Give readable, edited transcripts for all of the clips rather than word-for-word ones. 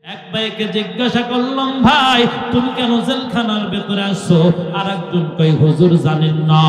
এক ভাইকে জিজ্ঞাসা করলাম, ভাই তুমি কেন জেলখানার ভেতরে আসছো? আর একজন কই, হুজুর জানেন না,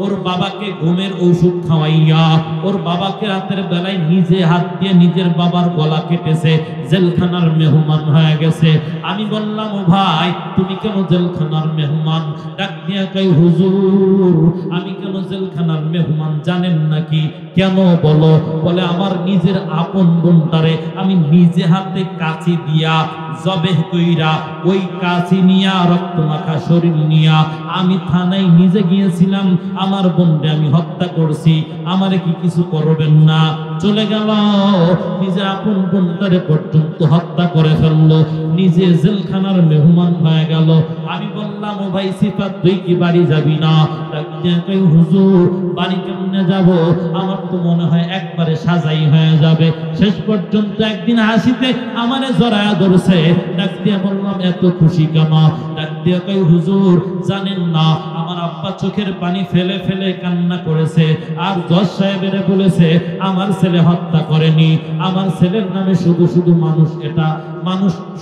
ওর বাবাকে ঘুমের ওষুধ খাওয়াইয়া ওর বাবাকে রাতের বেলায় নিজে হাত দিয়ে নিজের বাবার গলা কেটেছে, জেলখানার মেহমান হয়ে গেছে। আমি বললাম, ও ভাই তুমি কেন জেলখানার মেহমান? ডাক দিয়া কই, হুজুর আমি কেন জেলখানার মেহমান জানেন নাকি? কেন বলো? বলে, আমার নিজের আপন বোনটারে আমি নিজে হাতে কাঁচি দিয়া জবেহ কইরা, ওই কাঁচি নিয়া রক্ত মাখা শরীর নিয়া আমি থানায় নিজে গিয়েছিলাম, আমার বোনকে আমি হত্যা করছি, আমারে কি কিছু করবেন না? চলে গেল, নিজের আপন বোনটারে পর্যন্ত হত্যা করে ফেললো, নিজে জেলখানার মেহমান হয়ে গেল। আমি বললাম, ও ভাই সিফাত তুই কি বাড়ি যাবি না? হুজুর বাড়ি কেমনে যাব? আমার তো মনে হয় একবারে সাজাই হয়ে যাবে। শেষ পর্যন্ত একদিন হাসিতে আমারে জড়ায়া ধরছে। ডাক দিয়ে বললাম, এত খুশি কেন? ডাক দিয়ে কই, হুজুর জানেন না, আমার আব্বা চোখের পানি ফেলে ফেলে কান্না করেছে, আর জজ সাহেবের বলেছে আমার ছেলে হত্যা করেনি, আমার ছেলের নামে শুধু শুধু মানুষ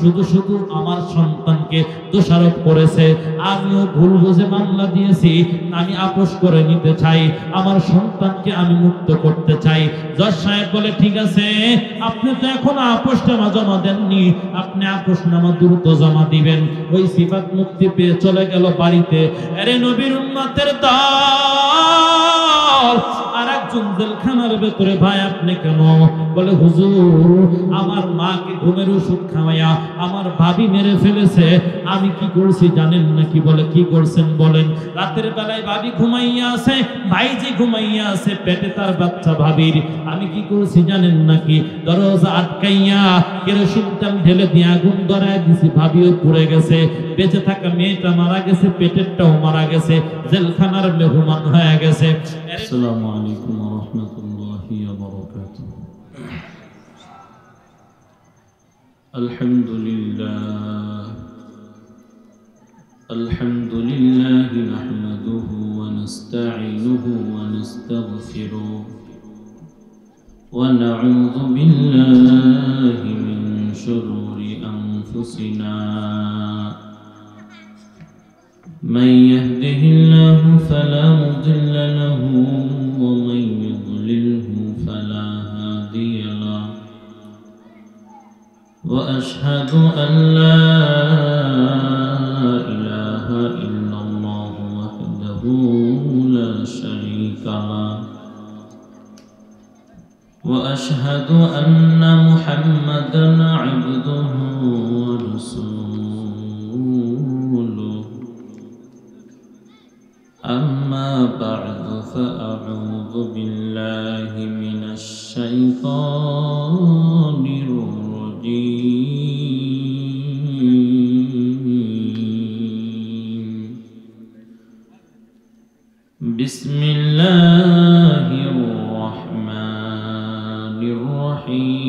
শুধু শুধু আমার সন্তানকে দোষারোপ করেছে। আমিও ভুল বুঝে মামলা দিয়েছি, আমি আপোষ করে নিতে চাই, আমার সন্তানকে আমি মুক্ত করতে চাই। জজ সাহেব বলে, ঠিক আছে, আপনি তো এখনো আপোষনামা জমা দেননি, আপনি আপোষনামা দ্রুত জমা দিবেন। ওই সিফাত মুক্তি পেয়ে চলে গেল বাড়িতে। আরে নবীর উম্মতের দল, আর একজন জেলখানার ভেতরে। ভাই আপনি কেন? বলে, হুজুর আমার মাকে ঘুমের ওষুধ খাওয়াইয়া আমার ভাবি মেরে ফেলেছে। আমি কি করছি জানেন নাকি? বলে, কি করছেন বলেন। রাতের বেলায় ভাবি ঘুমাইয়া আছে, ভাই যে ঘুমাইয়া আছে, পেটে তার বাচ্চা ভাবির। আমি কি করছি জানেন নাকি? দরজা আটকাইয়া কেরোসিন তেল ঢেলে দিয়ে আগুন ধরায় দিছি, ভাবিও পুড়ে গেছে, বেঁচে থাকা মেয়েটা মারা গেছে, পেটেরটাও মারা গেছে, জেলখানার মেহমান হয়ে গেছে। আসসালামু আলাইকুম ওয়া রাহমাতুল্লাহি ওয়া বারাকাতুহু। আলহামদুলিল্লাহ নাহমাদুহু ওয়া নাস্তাঈনুহু ওয়া নাস্তাগফিরুহু ওয়া নাউযু বিল্লাহি মিন শুরুরি আনফুসিনা। من يهده الله فلا مضل له ومن يضلله فلا هادي له وأشهد أن لا إله إلا الله وحده لا شريك له وأشهد أن محمدا عبده ورسوله. أما بعد فأعوذ بالله من الشيطان الرجيم. بسم الله الرحمن الرحيم.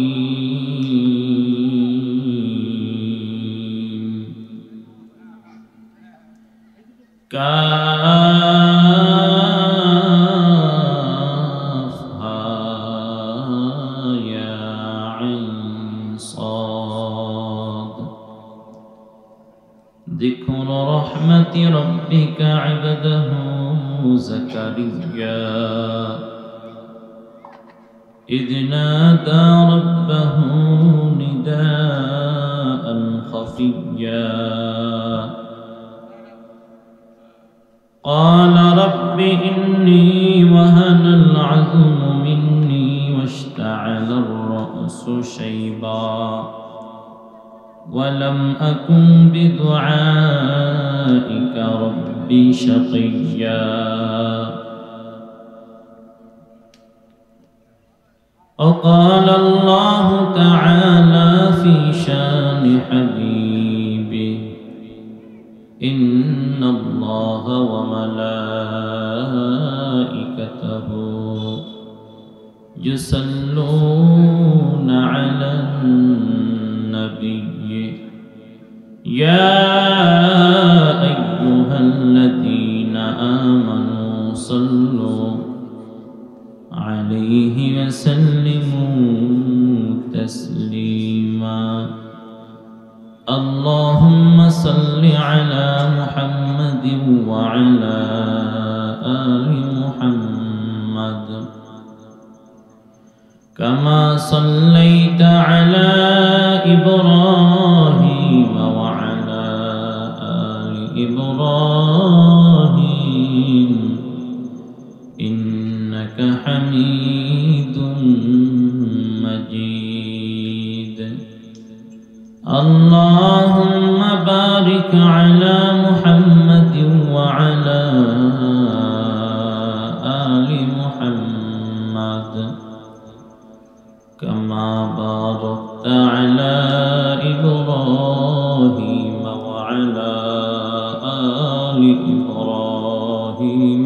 ذكر رحمة ربك عبده زكريا إذ نادى ربه نداء خفيا قال رب إني وهن العظم مني واشتعل الرأس شيبا ولم أكن بدعائك رب شقيا. وقال الله تعالى في شان حبيبه إن الله وملائكته يصلون على النبي يا أيها الذين آمنوا صلوا عليه وسلموا تسليما. اللهم صل على محمد وعلى آل محمد كما صليت على إبراهيم وعلى آل إبراهيم إنك حميد مجيد اللهم بارك على محمد وعلى آل محمد كما باركت على إبراهيم وعلى آل إبراهيم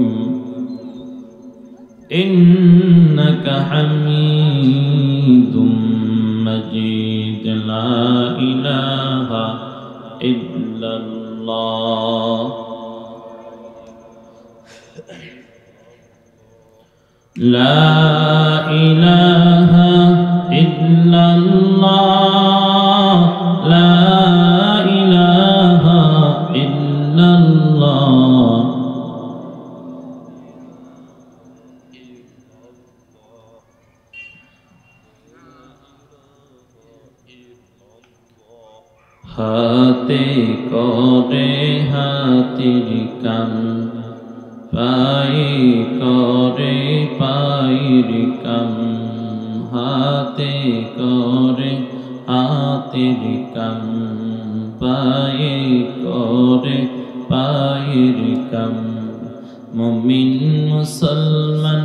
إنك حميد مجيد لا إله إلا الله لا إله إلا الله لا إله إلا الله হাতে করে হাতের কাম পায়ে করে পায়ের কাম হাতে করে হাতের কাম পায়ে করে পায়ের কাম মুমিন মুসলমান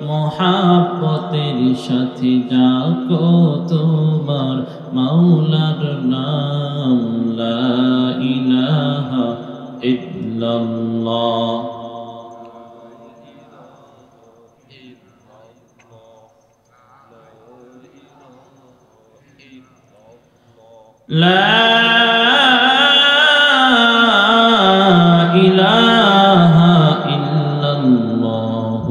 মোহাব্বতের সাথে যাকো তোমার মাওলার নাম লা ইলাহা ইল্লাল্লাহ لا إله إلا الله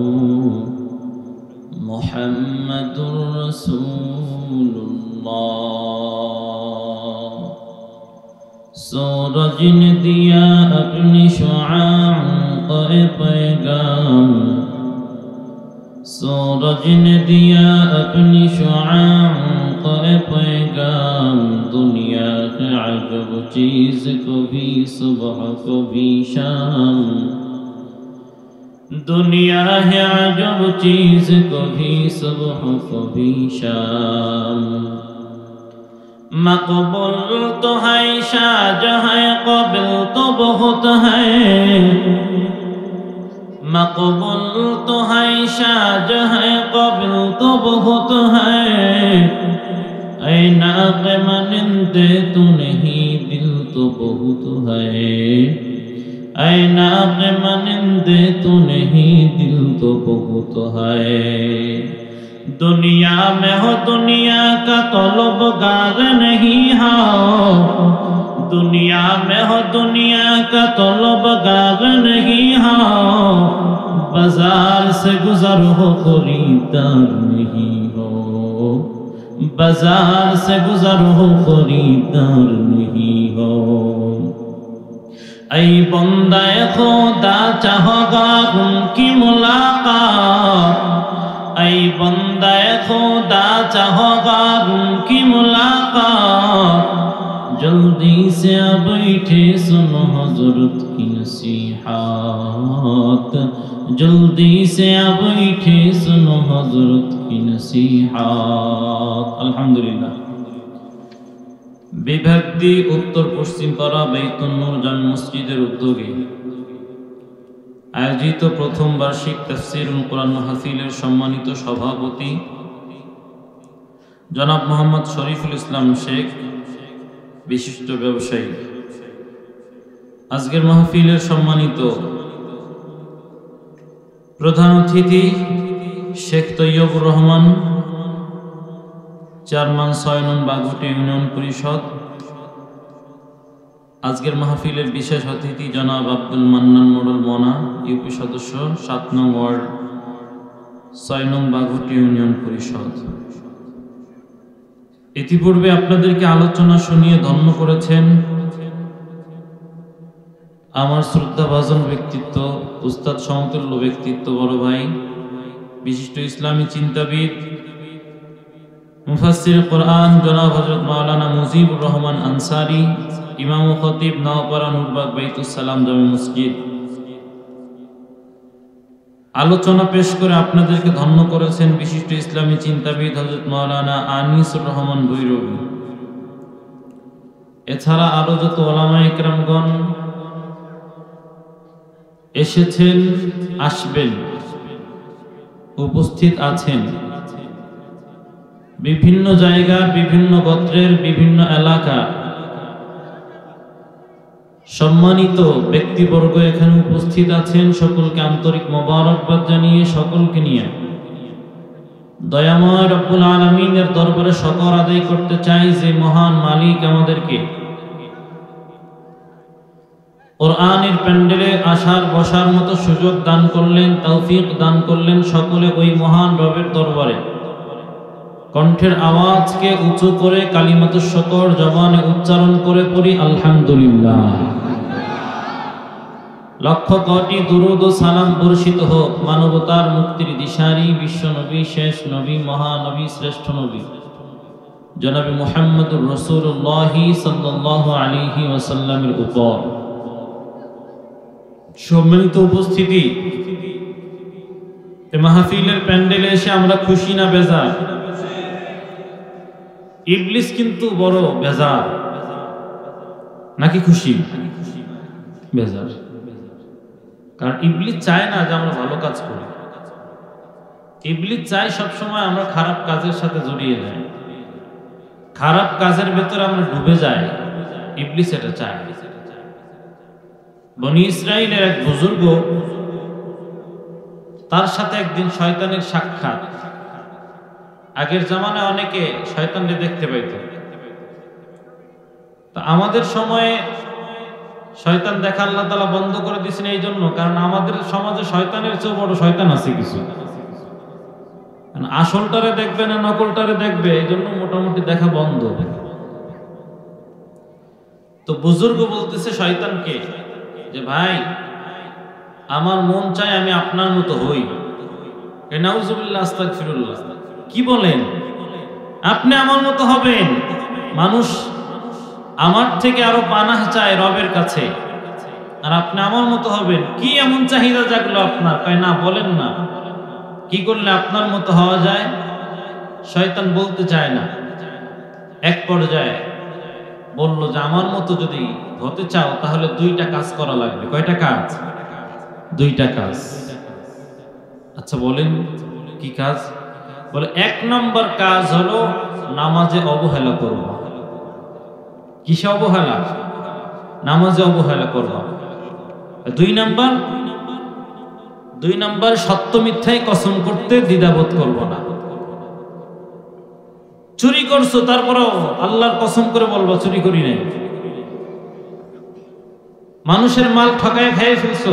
محمد رسول الله सूरज ने दिया अपनी शुआओं का पैगाम सूरज ने दिया अपनी शुआओं का पैगाम दुनिया के अजब चीज को भी सुबह को भी शाम दुनिया है अजब चीज को भी सुबह को भी शाम मकबूल तो है शाहजहां क़ाबिल तो बहुत है मकबूल तो है शाहजहां क़ाबिल तो बहुत है ऐ नाक़े मनिंदे तू नहीं दिल तो बहुत है ऐ नाक़े मनिंदे तू नहीं दिल तो बहुत है दुनिया में हो दुनिया का तलबगार नहीं हो दुनिया में हो दुनिया का तलबगार नहीं हो बाजार से गुजर हो खरीदार नहीं हो बाजार से गुजर हो खरीदार नहीं हो ऐ बंदा खुदा चाहोगा उनकी मुलाकात ऐ बंदा खुदा चाहोगा उनकी मुलाकात जल्दी से बैठे सुनो हजरत की नसीहत जल्दी से बैठे सुनो हजरत की नसीहत अल्हम्दुलिल्लाह বিভাগটি উত্তর পশ্চিম পাড়া বাইতুন নূর জামে মসজিদের উদ্যোগে আয়োজিত প্রথম বার্ষিক তাফসীরুল কুরআন মাহফিলের সম্মানিত সভাপতি জনাব মোহাম্মদ শরীফুল ইসলাম শেখ বিশিষ্ট ব্যবসায়ী আজকের মাহফিলের সম্মানিত প্রধান অতিথি শেখ তৈয়বুর রহমান চেয়ারম্যান ৬ নং বাগুটি ইউনিয়ন পরিষদ আজকের মাহফিলের বিশেষ অতিথি জনাব আব্দুল মান্নান মোড়ল মোনা ইউপি সদস্য ৭ নং ওয়ার্ড ৬ নং বাগুটি ইউনিয়ন পরিষদ ইতিপূর্বে আপনাদেরকে আলোচনা শুনিয়ে ধন্য করেছেন আমার শ্রদ্ধাভাজন ব্যক্তিত্ব, উস্তাদ সমতুল্য ব্যক্তিত্ব, বড় ভাই, বিশিষ্ট ইসলামী চিন্তাবিদ, মুফাসসির কোরআন জনাব হযরত মাওলানা মুজিবুর রহমান আনসারী, ইমাম ও খতিব নওপাড়া নুরবাগ বাইতুস সালাম জামে মসজিদ। আলোচনা পেশ করে আপনাদেরকে ধন্য করেছেন বিশিষ্ট ইসলামী চিন্তাবিদ হযরত মাওলানা আনিসুর রহমান ভৈরবী। এছাড়া আরো যত ওলামায়ে কেরামগণ এসেছেন, আসবেন, উপস্থিত আছেন, বিভিন্ন জায়গার, বিভিন্ন গোত্রের, বিভিন্ন এলাকা সম্মানিত ব্যক্তিবর্গ এখানে উপস্থিত আছেন। সকলকে আন্তরিক মোবারকবাদ জানিয়ে সকলকে নিয়ে দয়াময় রব্বুল আলামিনের দরবারে শুকর আদায় করতে চাই যে মহান মালিক আমাদেরকে কোরআনের প্যান্ডেলে আসার বসার মতো সুযোগ দান করলেন, তৌফিক দান করলেন। সকলে ওই মহান রবের দরবারে কণ্ঠের আওয়াজকে উঁচু করে কালিমাতুশ শুকর জবানে উচ্চারণ করে পড়ি আলহামদুলিল্লাহ। লক্ষ কোটি দুরূদ ও সালাম বর্ষিত হোক মানবতার মুক্তির দিশারি বিশ্ব নবী, শেষ নবী, মহানবী, শ্রেষ্ঠ নবী জনাবে মুহাম্মদুর রাসূলুল্লাহ সাল্লাল্লাহু আলাইহি ওয়াসাল্লামের উপর। সম্মানিত উপস্থিতি, এই মাহফিলের প্যান্ডেলে এসে আমরা খুশি না বেজার? ইবলিস কিন্তু বড় বেজার, নাকি খুশি? বেজার। কারণ ইবলিস চায় না যে আমরা ভালো কাজ করি। ইবলিস চায় সবসময় আমরা খারাপ কাজের সাথে জড়িয়ে যাই, খারাপ কাজের ভেতরে আমরা ডুবে যাই। ইবলিস এটা চায়। বনি ইসরাইলের এক বুজুর্গ, তার সাথে একদিন শয়তানের সাক্ষাৎ। আগের জামানায় অনেকে শয়তানকে দেখতে পাইত, তা আমাদের সময়ে শয়তান দেখা আল্লাহ তাআলা বন্ধ করে দিয়েছেন এই জন্য, কারণ আমাদের সমাজে শয়তানের চেয়ে বড় শয়তান আছে কিছু। আসলটারে দেখবে না নকলটারে দেখবে, এই জন্য মোটামুটি দেখা বন্ধ। তো বুজুর্গ বলতেছে শয়তানকে যে, ভাই আমার মন চায় আমি আপনার মতো হই। নাউজুবিল্লাহ, আস্তাগফিরুল্লাহ, কি বলেন? আপনি আমার মতো হবেন? মানুষ আমার থেকে আরো পানাহ চায় রবের কাছে, আর আপনি আমার মতো হবেন? কি এমন চাহিদা জাগলো আপনার? কয় না, বলেন না কি করলে আপনার মতো হওয়া যায়? শয়তান বলতে চায় না। এক পর্যায়ে বলল যে, আমার মতো যদি হতে চাও তাহলে দুইটা কাজ করা লাগবে। কয়টা কাজ? দুইটা কাজ। আচ্ছা বলেন কি কাজ? বলে, এক নম্বর কাজ হলো নামাজে অবহেলা করবা। কিসে অবহেলা? নামাজে অবহেলা করবা। দুই নাম্বার সত্য মিথ্যায় কসম করতে দ্বিধাবোধ করবো না। চুরি করছো, তারপরও আল্লাহর কসম করে বলবো চুরি করি নাই। মানুষের মাল ঠকায় খেয়ে ফেলছো,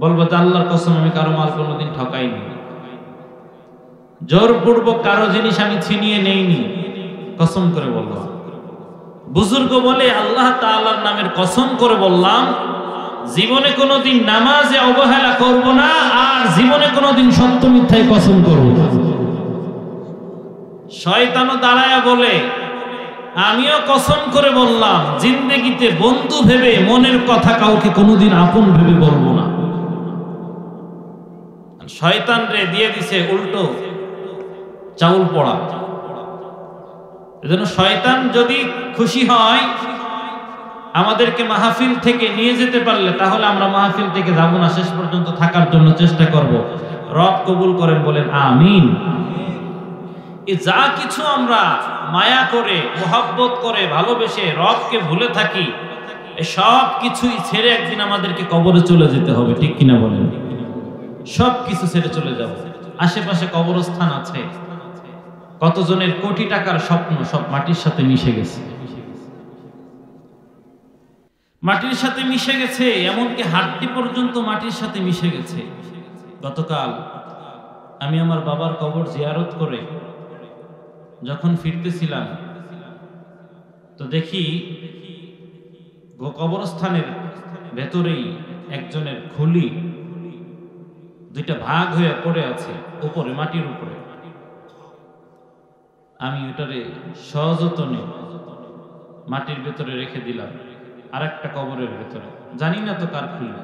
বলবো যে আল্লাহর কসম আমি কারো মাল কোনোদিন ঠকাইনি। জোরপূর্বক কারো জিনিস আমি ছিনিয়ে নেইনি, কসম করে বলবো। বুজুর্গ বলে, আল্লাহ তাআলার নামের কসম করে বললাম জীবনে কোনোদিন নামাজে অবহেলা করব না, আর জীবনে কোনোদিন সত্য মিথ্যায় কসম করব না। শয়তানও দাঁড়ায়া বলে, আমিও কসম করে বললাম জিন্দেগিতে বন্ধু ভেবে মনের কথা কাউকে কোনোদিন আপন ভেবে বলবো না। শয়তান রে দিয়ে দিছে উল্টো চাউল পড়া। এজন্য শয়তান যদি খুশি হয় আমাদেরকে মাহফিল থেকে নিয়ে যেতে পারলে, তাহলে আমরা মাহফিল থেকে যাব না, শেষ পর্যন্ত থাকার জন্য চেষ্টা করব। রব কবুল করেন, বলেন আমিন। যা কিছু আমরা মায়া করে, মোহাব্বত করে, ভালোবেসে রবকে ভুলে থাকি, সব কিছুই ছেড়ে একদিন আমাদেরকে কবরে চলে যেতে হবে, ঠিক কিনা বলেন? সব কিছু ছেড়ে চলে যাব। আশেপাশে কবরস্থান আছে, কতজনের কোটি টাকার স্বপ্ন সব মাটির সাথে মিশে গেছে। মাটির সাথে মিশে গেছে, এমনকি হাড্ডি পর্যন্ত মাটির সাথে মিশে গেছে। গতকাল আমি আমার বাবার কবর জিয়ারত করে যখন ফিরতেছিলাম তো দেখি কবরস্থানের ভেতরেই একজনের খুলি দুইটা ভাগ হয়ে পড়ে আছে উপরে, মাটির উপরে। আমি ওটারে সযত্নে মাটির ভেতরে রেখে দিলাম, আর একটা কবরের ভেতরে, জানি না তো কার খুলি,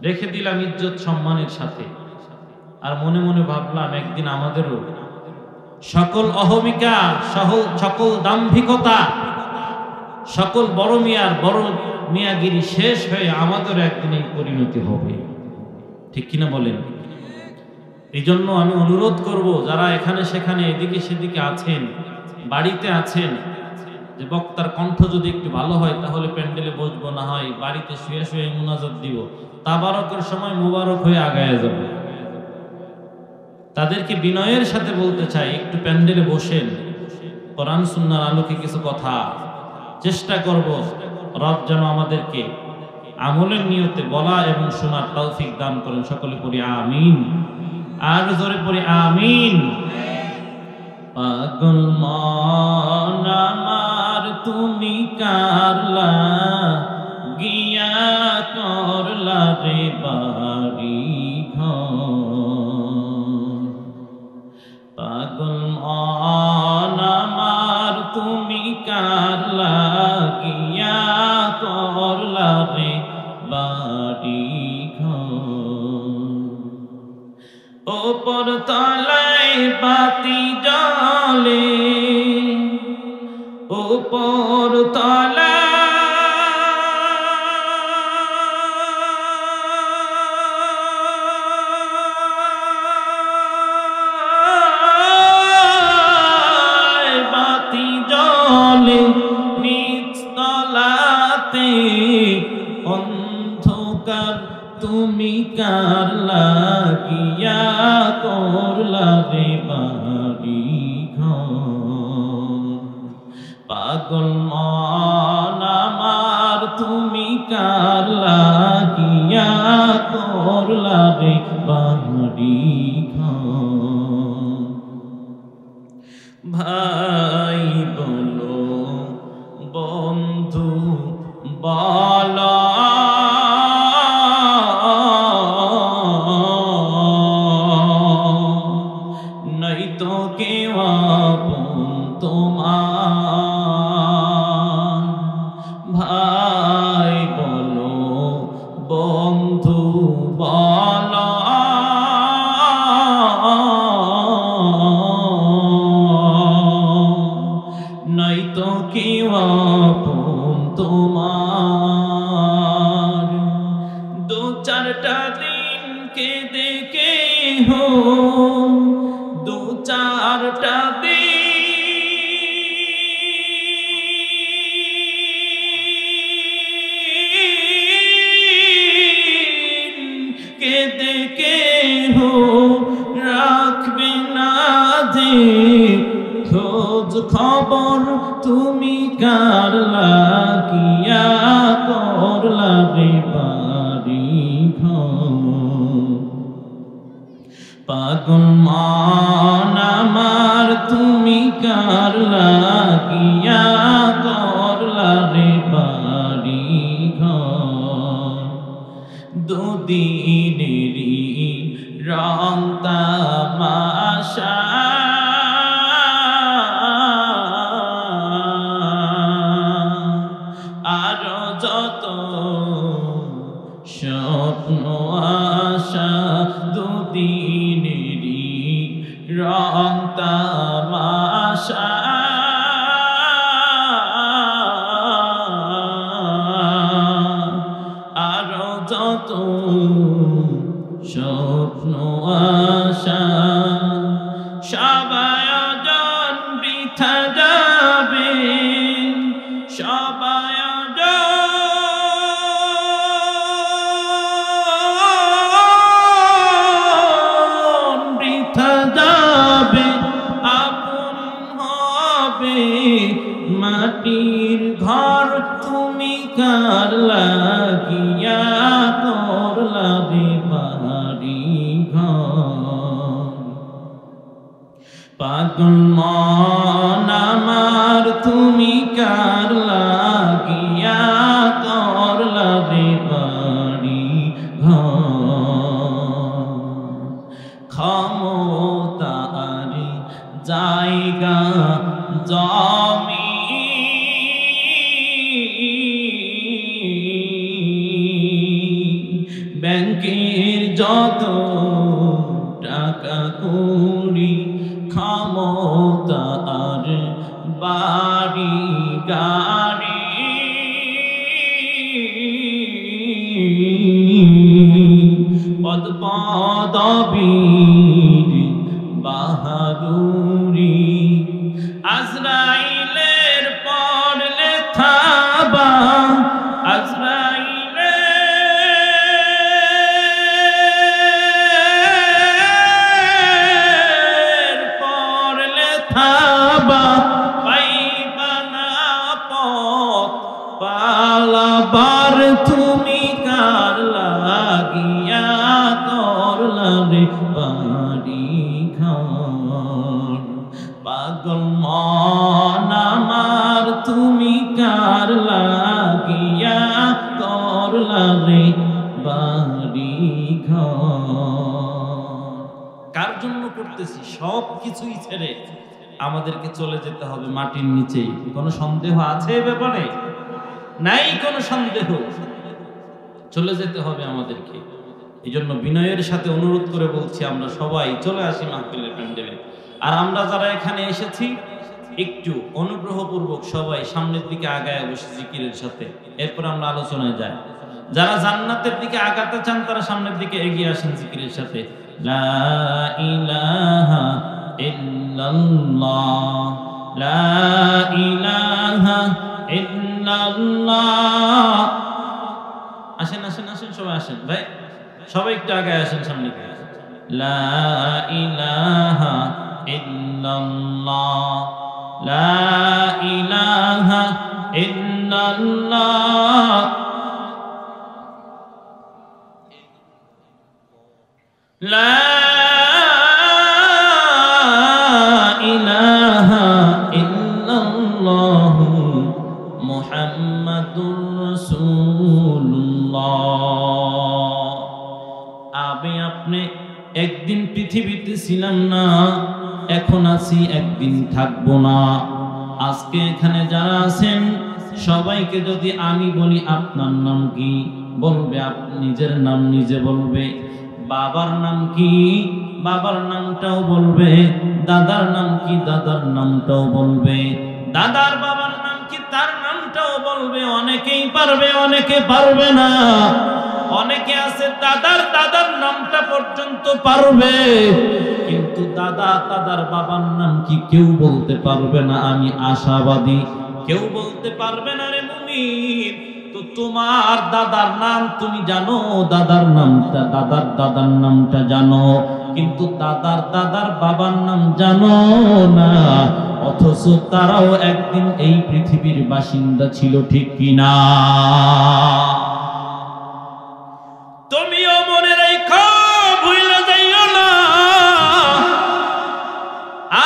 রেখে দিলাম ইজ্জত সম্মানের সাথে। আর মনে মনে ভাবলাম একদিন আমাদেরও সকল অহমিকা, সকল দাম্ভিকতা, সকল বড় মিয়াগিরি শেষ হয়ে আমাদের একদিন এই পরিণতি হবে, ঠিক কিনা বলেন? এই জন্য আমি অনুরোধ করব যারা এখানে সেখানে এদিকে সেদিকে আছেন, বাড়িতে আছেন, যে বক্তার কণ্ঠ যদি একটু ভালো হয় তাহলে প্যান্ডেলে বসবো, না হয় বাড়িতে শুয়ে শুয়ে মুনাজাত দিব, তাবারকের সময় মুবারক হয়ে আগায় যাবে। তাদেরকে বিনয়ের সাথে বলতে চাই একটু প্যান্ডেলে বসেন, কোরআন সুন্নাহর আলোকে কিছু কথা চেষ্টা করব। রব যেন আমাদেরকে আমলের নিয়তে বলা এবং শোনার তৌফিক দান করেন। সকলে পড়ি আমিন, আর জোরে পড়ি আমিন। পাগল মন আমার তুমি কারলা গিয়া করলা রে বাড়ি ঘর। পাগল মন আমার তুমি কারলা গিয়া করলা রে বাড়ি ঘর। ওপর তলায় বাতি জ্বলে, ওপর তলায় বাতি জ্বলে, নিচ তলাতে অন্ধকার তুমি কার লাগিয়া করলা রে বাড়ি ঘর। পাগল মন আমার তুমি কার লাগিয়া করলা রে বাড়ি ঘর। ভাই বলো বন্ধু বলো নাই তো কেউ আপন তোমার। ভাই বলো বন্ধু বলো নাই তো কেউ আপন তোমার। দু চারটা দিন কেঁদে কেহ, দু চারটা দিন কেঁদে কেহ রাখবে না যে খোঁজ খবর তুমি কার লাগিয়া করলা রে বাড়ি ঘর। পাগল মন আমার তুমি কার লাগিয়া করলা রে বাড়ি ঘর। দুদিনেরই রং তামাশা আরো যত স্বপ্ন আশা, দুদিনেরই রং তামাশা আরো যত স্বপ্ন আশা, সবাই আয়োজন বৃথা যাবে, সবাই আয়োজন বৃথা যাবে, আপন হবে মাটির ঘর তুমি কার লাগিয়া করলা রে বাড়ি ঘর। পাগল মন আমার তুমি কার লাগিয়া করলা রে বাড়ি ক্ষমতারি জায়গা জমি ব্যাংকের যত টাকা করি ক্ষমতা আর বাড়ি গাড়ি পদ পদবীর বাহাদুরি আজরাইলের পড়লে থাবা আজরাইলের পড়লে থাবা পাইবা না পথ পালাবার তুমি কার লাগিয়া করলা রে বাড়ি ঘর পাগল মন আমার তুমি কার লাগিয়া করলা রে বাড়ি ঘর। কার জন্য করতেছি? সব কিছুই ছেড়ে আমাদেরকে চলে যেতে হবে মাটির নিচে। কোনো সন্দেহ আছে এ ব্যাপারে? নাই কোনো সন্দেহ। চলে যেতে হবে আমাদেরকে। এই জন্য বিনয়ের সাথে অনুরোধ করে বলছি, আমরা সবাই চলে আসি মাহফিলের প্যান্ডেলে। আর আমরা যারা এখানে এসেছি একটু অনুগ্রহপূর্বক সবাই সামনের দিকে আগায় বসে জিকিরের সাথে, এরপর আমরা আলোচনায় যাই। যারা জান্নাতের দিকে আগাতে চান তারা সামনের দিকে এগিয়ে আসেন জিকিরের সাথে। লা ইলাহা ইল্লাল্লাহ, লা ইলাহা ইল্লাল্লাহ। আসেন আসেন আসেন, সবাই আসেন ভাই, সবাই একটু আগে আসেন সামনে। লা ইলাহা ইল্লাল্লাহ, লা ইলাহা ইল্লাল্লাহ, লা ইলাহা ইল্লাল্লাহ মুহাম্মাদুর রাসূলুল্লাহ। আমি আপনি একদিন পৃথিবীতে ছিলাম না, এখন আছি, একদিন থাকবো না। আজকে এখানে যারা আছেন সবাইকে যদি আমি বলি আপনার নাম কি, বলবে আপনি নিজের নাম নিজে বলবে। বাবার নাম কি, বাবার নামটাও বলবে। দাদার নাম কি, দাদার নামটাও বলবে। দাদার বাবার নাম কি, তার নামটাও বলবে। অনেকেই পারবে, অনেকে পারবে না। অনেকে আছে দাদার দাদার নামটা পর্যন্ত পারবে, কিন্তু দাদার বাবার নাম কি কেউ বলতে পারবে না। আমি আশাবাদী কেউ বলতে পারবে না রে মুমিন। তো তোমার দাদার নাম তুমি জানো, দাদার নামটা, দাদার নামটা জানো, কিন্তু দাদার বাবার নাম জানো না। অথচ তারাও একদিন এই পৃথিবীর বাসিন্দা ছিল, ঠিক কিনা? তুমিও মনে রেখো, ভুলে যাইও না।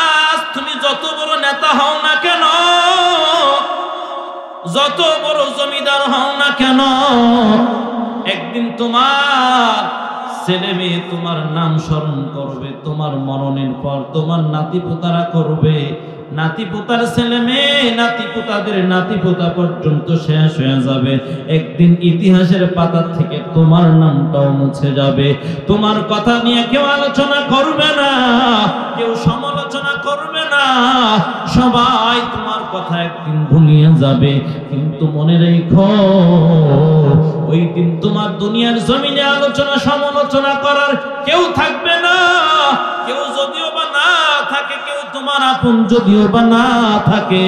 আজ তুমি যত বড় নেতা হও না কেন, যত বড় জমিদার হও না কেন, একদিন তোমার ছেলে মেয়ে তোমার নাম স্মরণ করবে। তোমার মরণের পর তোমার নাতিপোতারা করবে। নাতিপোতার ছেলে মেয়ে, নাতিপোতাদের নাতিপোতা পর্যন্ত শেষ হয়ে যাবে। একদিন ইতিহাসের পাতা থেকে তোমার নামটাও মুছে যাবে। তোমার কথা নিয়ে কেউ আলোচনা করবে না, কেউ সমালোচনা করবে না। সবাই তোমার কথা একদিন ভুলিয়ে যাবে। কিন্তু মনে রেখো, ওই দিন তোমার দুনিয়ার জমিনে আলোচনা সমালোচনা করার কেউ থাকবে না। কেউ যদিও বা না থাকে, কেউ তোমার আপন যদিও বা না থাকে,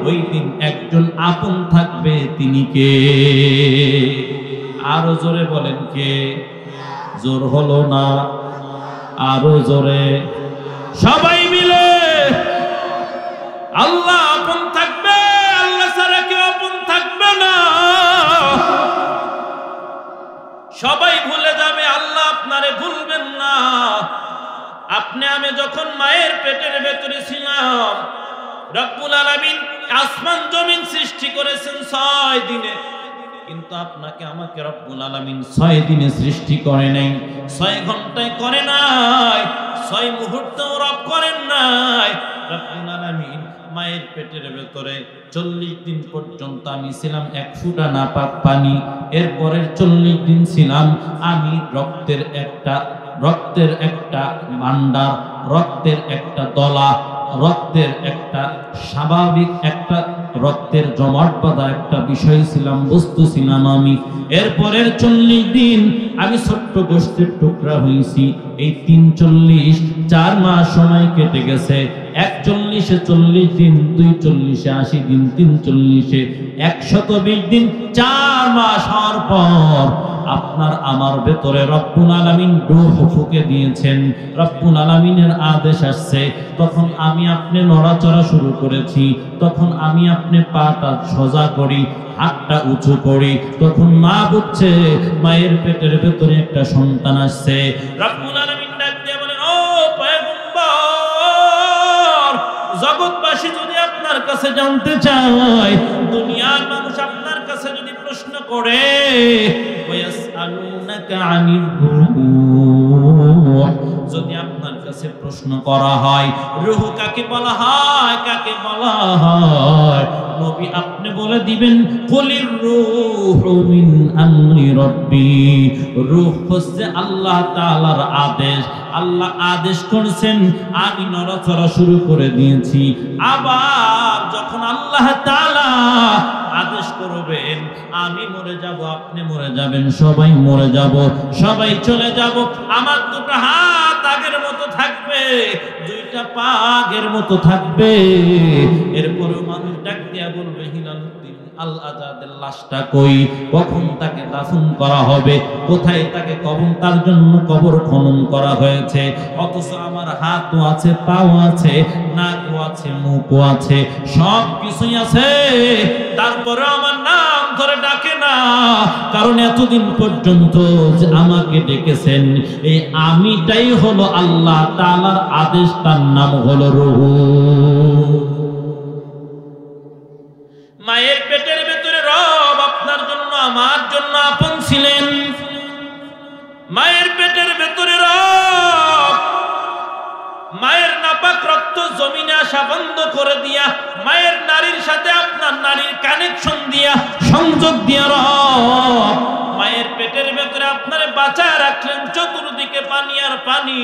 ওই দিন একজন আপন থাকবে। তিনি কে? আরো জোরে বলেন কে? জোর হলো না, আরো জোরে সবাই মিলে। আল্লাহ আপন থাকবে, আল্লাহ ছাড়া কেউ আপন থাকবে না। সবাই ভুলে যাবে, আল্লাহ আপনারে ভুলবেন না। আপনি আমি যখন মায়ের পেটের ভেতরে ছিলাম, রব্বুল আলামিন আসমান জমিন সৃষ্টি করেছেন 6 দিনে, কিন্তু আপনাকে আমাকে রব্বুল আলামিন 6 দিনে সৃষ্টি করে নাই, 6 ঘন্টায় করে নাই, 6 মুহূর্তেও রব করেন নাই। রব্বুল আলামিন মায়ের পেটের ভেতরে 40 দিন পর্যন্ত আমি ছিলাম 1 ফোঁটা নাপাক পানি। এরপরের 40 দিন ছিলাম আমি রক্তের একটা ভান্ডার, রক্তের একটা দলা, রক্তের একটা স্বাভাবিক একটা রক্তের জমাট বাঁধা একটা বিষয় ছিলাম, বস্তু ছিলাম আমি। এরপরের 40 দিন আমি ছোট্ট গোষ্ঠীর টুকরা হয়েছি। এই 3 4 মাস সময় কেটে গেছে। 41 40 দিন, 42 80 দিন, 43 120 দিন, 4 মাস হওয়ার পর আপনার আমার ভেতরে রব্বুল আলামিন রূহ ফুঁকে দিয়েছেন। রব্বুল আলামিনের আদেশ আসছে, তখন আমি আপনি নড়াচড়া শুরু করেছি, তখন আমি আপনি পাটা সোজা করি, হাতটা উঁচু করি, তখন মা বুঝছে মায়ের পেটের ভেতরে একটা সন্তান আসছে। রব্বুল আলামিন ডাক দিয়ে বলেন, ও পয়গম্বর, জগৎবাসী যদি আপনার কাছে জানতে চায়, দুনিয়ার মানুষ আপনার কাছে যদি প্রশ্ন করে, ওয়াসআলুনাকা আনির রূহ, যদি আপনার কাছে প্রশ্ন করা হয় রূহ কাকে বলা হয়, কাকে বলা হয়, নবী আপনি বলে দিবেন, কুলির রূহু মিন আমরি রাব্বি, রূহ হচ্ছে আল্লাহ তাআলার আদেশ। আল্লাহ আদেশ করেছেন, আমি নড়াচড়া শুরু করে দিয়েছি। আবার যখন আল্লাহ তাআলা আদেশ করবেন, আমি মরে যাব, আপনি মরে যাবেন, সবাই মরে যাব, সবাই চলে যাব, আমার 2টা হাত আগের মতো থাকবে, 2টা পা আগের মতো থাকবে। এরপরেও মানুষ ডাক দিয়া বলবে, হিলালুদ্দিন আল আজাদের লাশটা কই, কখন তাকে দাফন করা হবে, কোথায় তাকে কবর, তার জন্য কবর খনন করা হয়েছে, অথচ আমার হাতও আছে, পাও আছে, নাকও আছে, মুখও আছে, সব কিছুই আছে, তারপরে আমার নাম ধরে ডাকে না। কারণ এতদিন পর্যন্ত যে আমাকে ডেকেছেন, এই আমিটাই হলো আল্লাহ তাআলার আদেশ, তার নাম হলো রূহ। মায়ের পেটের ভেতরে রব আপনার জন্য আমার জন্য আপন ছিলেন। মায়ের পেটের ভেতরে রব মায়ের নাপাক রক্ত জমিনে আসা বন্ধ করে দিয়া, মায়ের নারীর সাথে আপনার নারীর কানেকশন দিয়া, সংযোগ দিয়া রব মায়ের পেটের ভেতরে আপনারে বাঁচায় রাখলেন। চতুর্দিকে পানি আর পানি,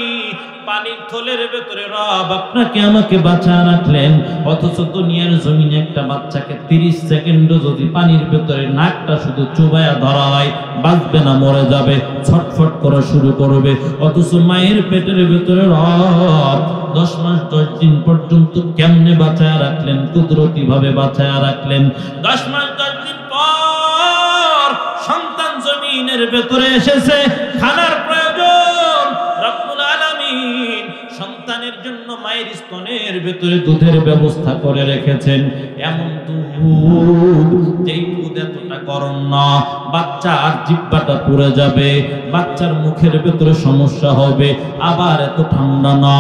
পানির থলের ভেতরে রব আপনাকে আমাকে বাঁচায় রাখলেন। অথচ দুনিয়ার জমিনে একটা বাচ্চাকে 30 সেকেন্ডও যদি পানির ভেতরে নাকটা শুধু চুবায়া ধরা হয়, বাঁচবে না, মরে যাবে, ছটফট করা শুরু করবে। অথচ মায়ের পেটের ভেতরে রব 10 মাস 10 দিন পর্যন্ত কেমনে বাঁচায় রাখলেন, কুদরতি ভাবে বাঁচায় রাখলেন। 10 মাস 10 দিন পর সন্তান জমিনের ভেতরে এসেছে, খানার প্রয়োজন। রব্বুল আলামিন সন্তানের জন্য মায়ের স্তনের ভেতরে দুধের ব্যবস্থা করে রেখেছেন। এমন দুধ, যেই দুধ এতটা গরম না, বাচ্চার জিহ্বাটা পুড়ে যাবে, বাচ্চার মুখের ভেতরে সমস্যা হবে। আবার এত ঠান্ডা না,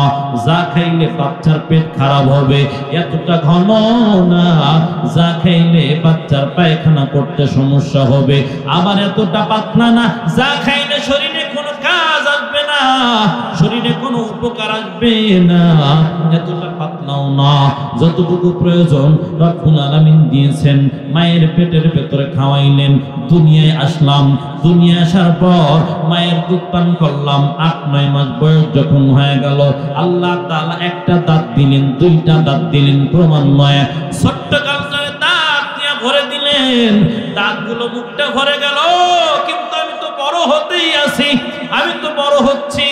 যা খাইলে বাচ্চার পেট খারাপ হবে। এতটা ঘন না, যা খাইলে বাচ্চার পায়খানা করতে সমস্যা হবে। আবার এতটা পাতলা না, যা খাইলে শরীরে কোনো কাজ আসবে না, শরীরে কোনো উপকার আসবে না। এতটা পাতলাও না, যতটুকু প্রয়োজন রব্বুল আলামিন দিয়েছেন। মায়ের পেটের ভেতরে খাওয়াইলেন, দুনিয়ায় আসলাম। দুনিয়ায় আসার পর মায়ের দুধ পান করলাম। 8-9 মাস বয়স যখন হয়ে গেল, আল্লাহ তাআলা একটা দাঁত দিলেন, 2টা দাঁত দিলেন ক্রমান্বয়ে। ছোট্ট কালচারে দাঁত দিয়ে ভরে দিলেন, দাঁতগুলো মুখটা ভরে গেল, কিন্তু আমি তো বড় হতেই আছি, আমি তো বড় হচ্ছি।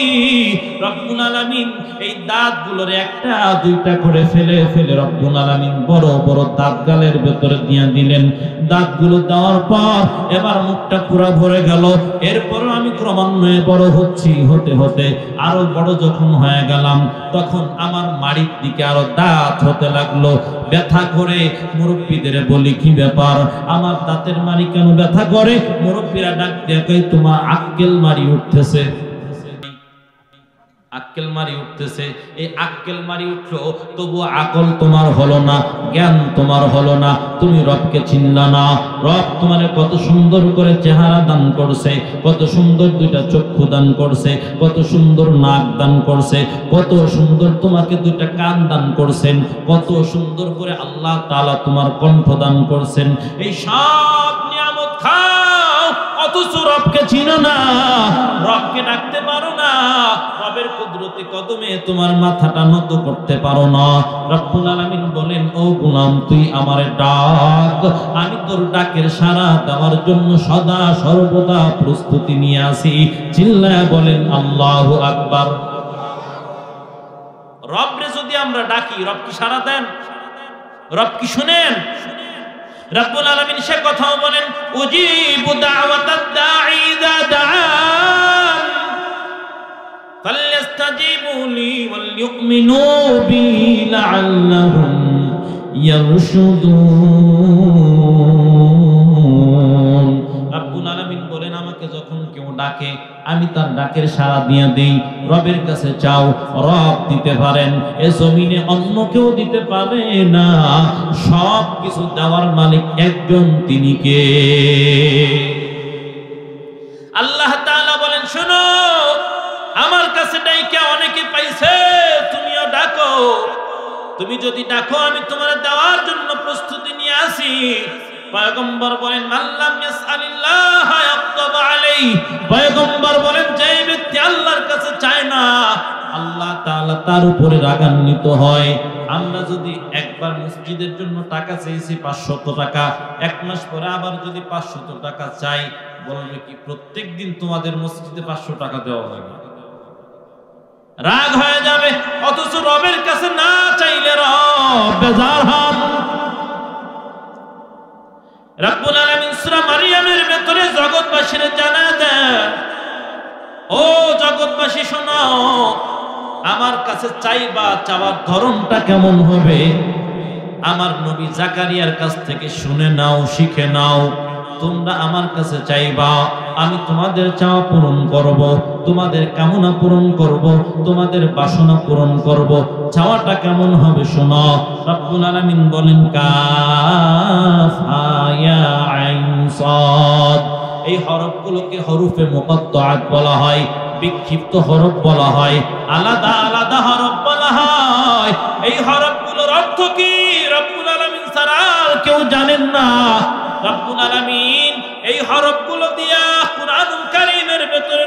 রব্বুল আলামিন এই দাঁতগুলোর 1-2টা করে ফেলে ফেলে রব্বুল আলামিন বড় বড় দাঁত গালের ভেতরে দিয়ে দিলেন। দাঁতগুলো দেওয়ার পর এবার মুখটা পুরো ভরে গেল। এরপরও আমি ক্রমান্বয়ে বড় হচ্ছি, হতে হতে আরো বড় যখন হয়ে গেলাম, তখন আমার মাড়ির দিকে আরো দাঁত হতে লাগলো। ব্যথা করে মুরব্বীদের বলি, কি ব্যাপার, আমার দাঁতের মাড়ি কেন ব্যথা করে? মুরব্বীরা ডাক দিয়ে কয়, তোমার আক্কেল মাড়ি উঠতেছে। আক্কেল মারি উঠতেছে। এই আক্কেল মারি উঠলো, তবু আকল তোমার হলো না, জ্ঞান তোমার হলো না, তুমি রবকে চিনলা না। রব তোমার কত সুন্দর করে চেহারা দান করছে, কত সুন্দর দুইটা চক্ষু দান করছে, কত সুন্দর নাক দান করছে, কত সুন্দর তোমাকে দুইটা কান দান করছেন, কত সুন্দর করে আল্লাহ তাআলা তোমার কণ্ঠ দান করছেন। এই সব নিয়ামত খাও, অথচ রবকে চিনো না, রবকে ডাকতে পারো না, রবের কুদরতি কদমে তোমার মাথাটা নত করতে পারো না। রব্বুল আলামিন বলেন, ও গোলাম তুই আমারে ডাক, আমি তোর ডাকের সাড়া দেওয়ার জন্য সদা সর্বদা প্রস্তুতি নিয়ে আছি। চিল্লায়া বলেন আল্লাহু আকবার। রবরে যদি আমরা ডাকি, রব কি সাড়া দেন? রব কি শুনেন? রব্বুল আলামিন সে কথাও বলেন, উজিবু দাওয়াতাদ দাঈ ইযা দাআন ফালইস্তাজিবু লি ওয়াল ইউমিনু বি লাআল্লাহুম ইয়ারশুদুন। রব্বুল আলামিন বলেন, আমাকে যখন কেউ ডাকে আমি তার ডাকের সাড়া দিয়ে দেই। রবের কাছে চাও, রব দিতে পারেন, এ জমিনে অন্য কেউ দিতে পারে না। সব কিছু দেওয়ার মালিক একজন, তিনি কে? আল্লাহ তাআলা বলেন, শোনো, আমার কাছে ডাইকা অনেকে পাইছে, তুমিও ডাকো। তুমি যদি ডাকো আমি তোমার দেওয়ার জন্য প্রস্তুতি নিয়ে আসি। পয়গম্বর বলেন, মাল্লাম ইয়াসআলিল্লাহ ইয়াগদাব আলাইহি। পয়গম্বর বলেন, যে ব্যক্তি আল্লাহর কাছে চায় না, আল্লাহ তাআলা তার উপরে রাগান্বিত হয়। আমরা যদি একবার মসজিদের জন্য টাকা চাইছি 500 টাকা, এক মাস পরে আবার যদি 500 টাকা চাই, বলবে কি প্রত্যেকদিন তোমাদের মসজিদে 500 টাকা দেওয়া লাগে? রাগ হয়ে যাবে। অথচ রবের কাছে না চাইলে রব বেজার হন। রব্বুল আলামিন সূরা মারিয়ামের ভেতরে জগৎবাসীর জানায় দেন, ও জগৎবাসী শোনো, আমার কাছে চাইবা, চাওয়ার ধরনটা কেমন হবে আমার নবী জাকারিয়ার কাছ থেকে শুনে নাও, শিখে নাও। তোমরা আমার কাছে চাইবা, আমি তোমাদের চাওয়া পূরণ করব, তোমাদের কামনা পূরণ করব, তোমাদের বাসনা পূরণ করব। চাওয়াটা কেমন হবে শোনো। রব্বুল আলামিন বলেন, কাফ হা আইন সাদ। এই হরফগুলোকে হরফে মুকাত্তাআত বলা হয়, বিক্ষিপ্ত হরফ বলা হয়, আলাদা আলাদা হরফ বলা হয়। এই হরফগুলোর অর্থ কি রব্বুল আলামিন ছাড়া কেউ জানেন না। রব্বুল আলামিন এই হরফগুলো দিয়া কুরআনুল কারীমের ভেতরে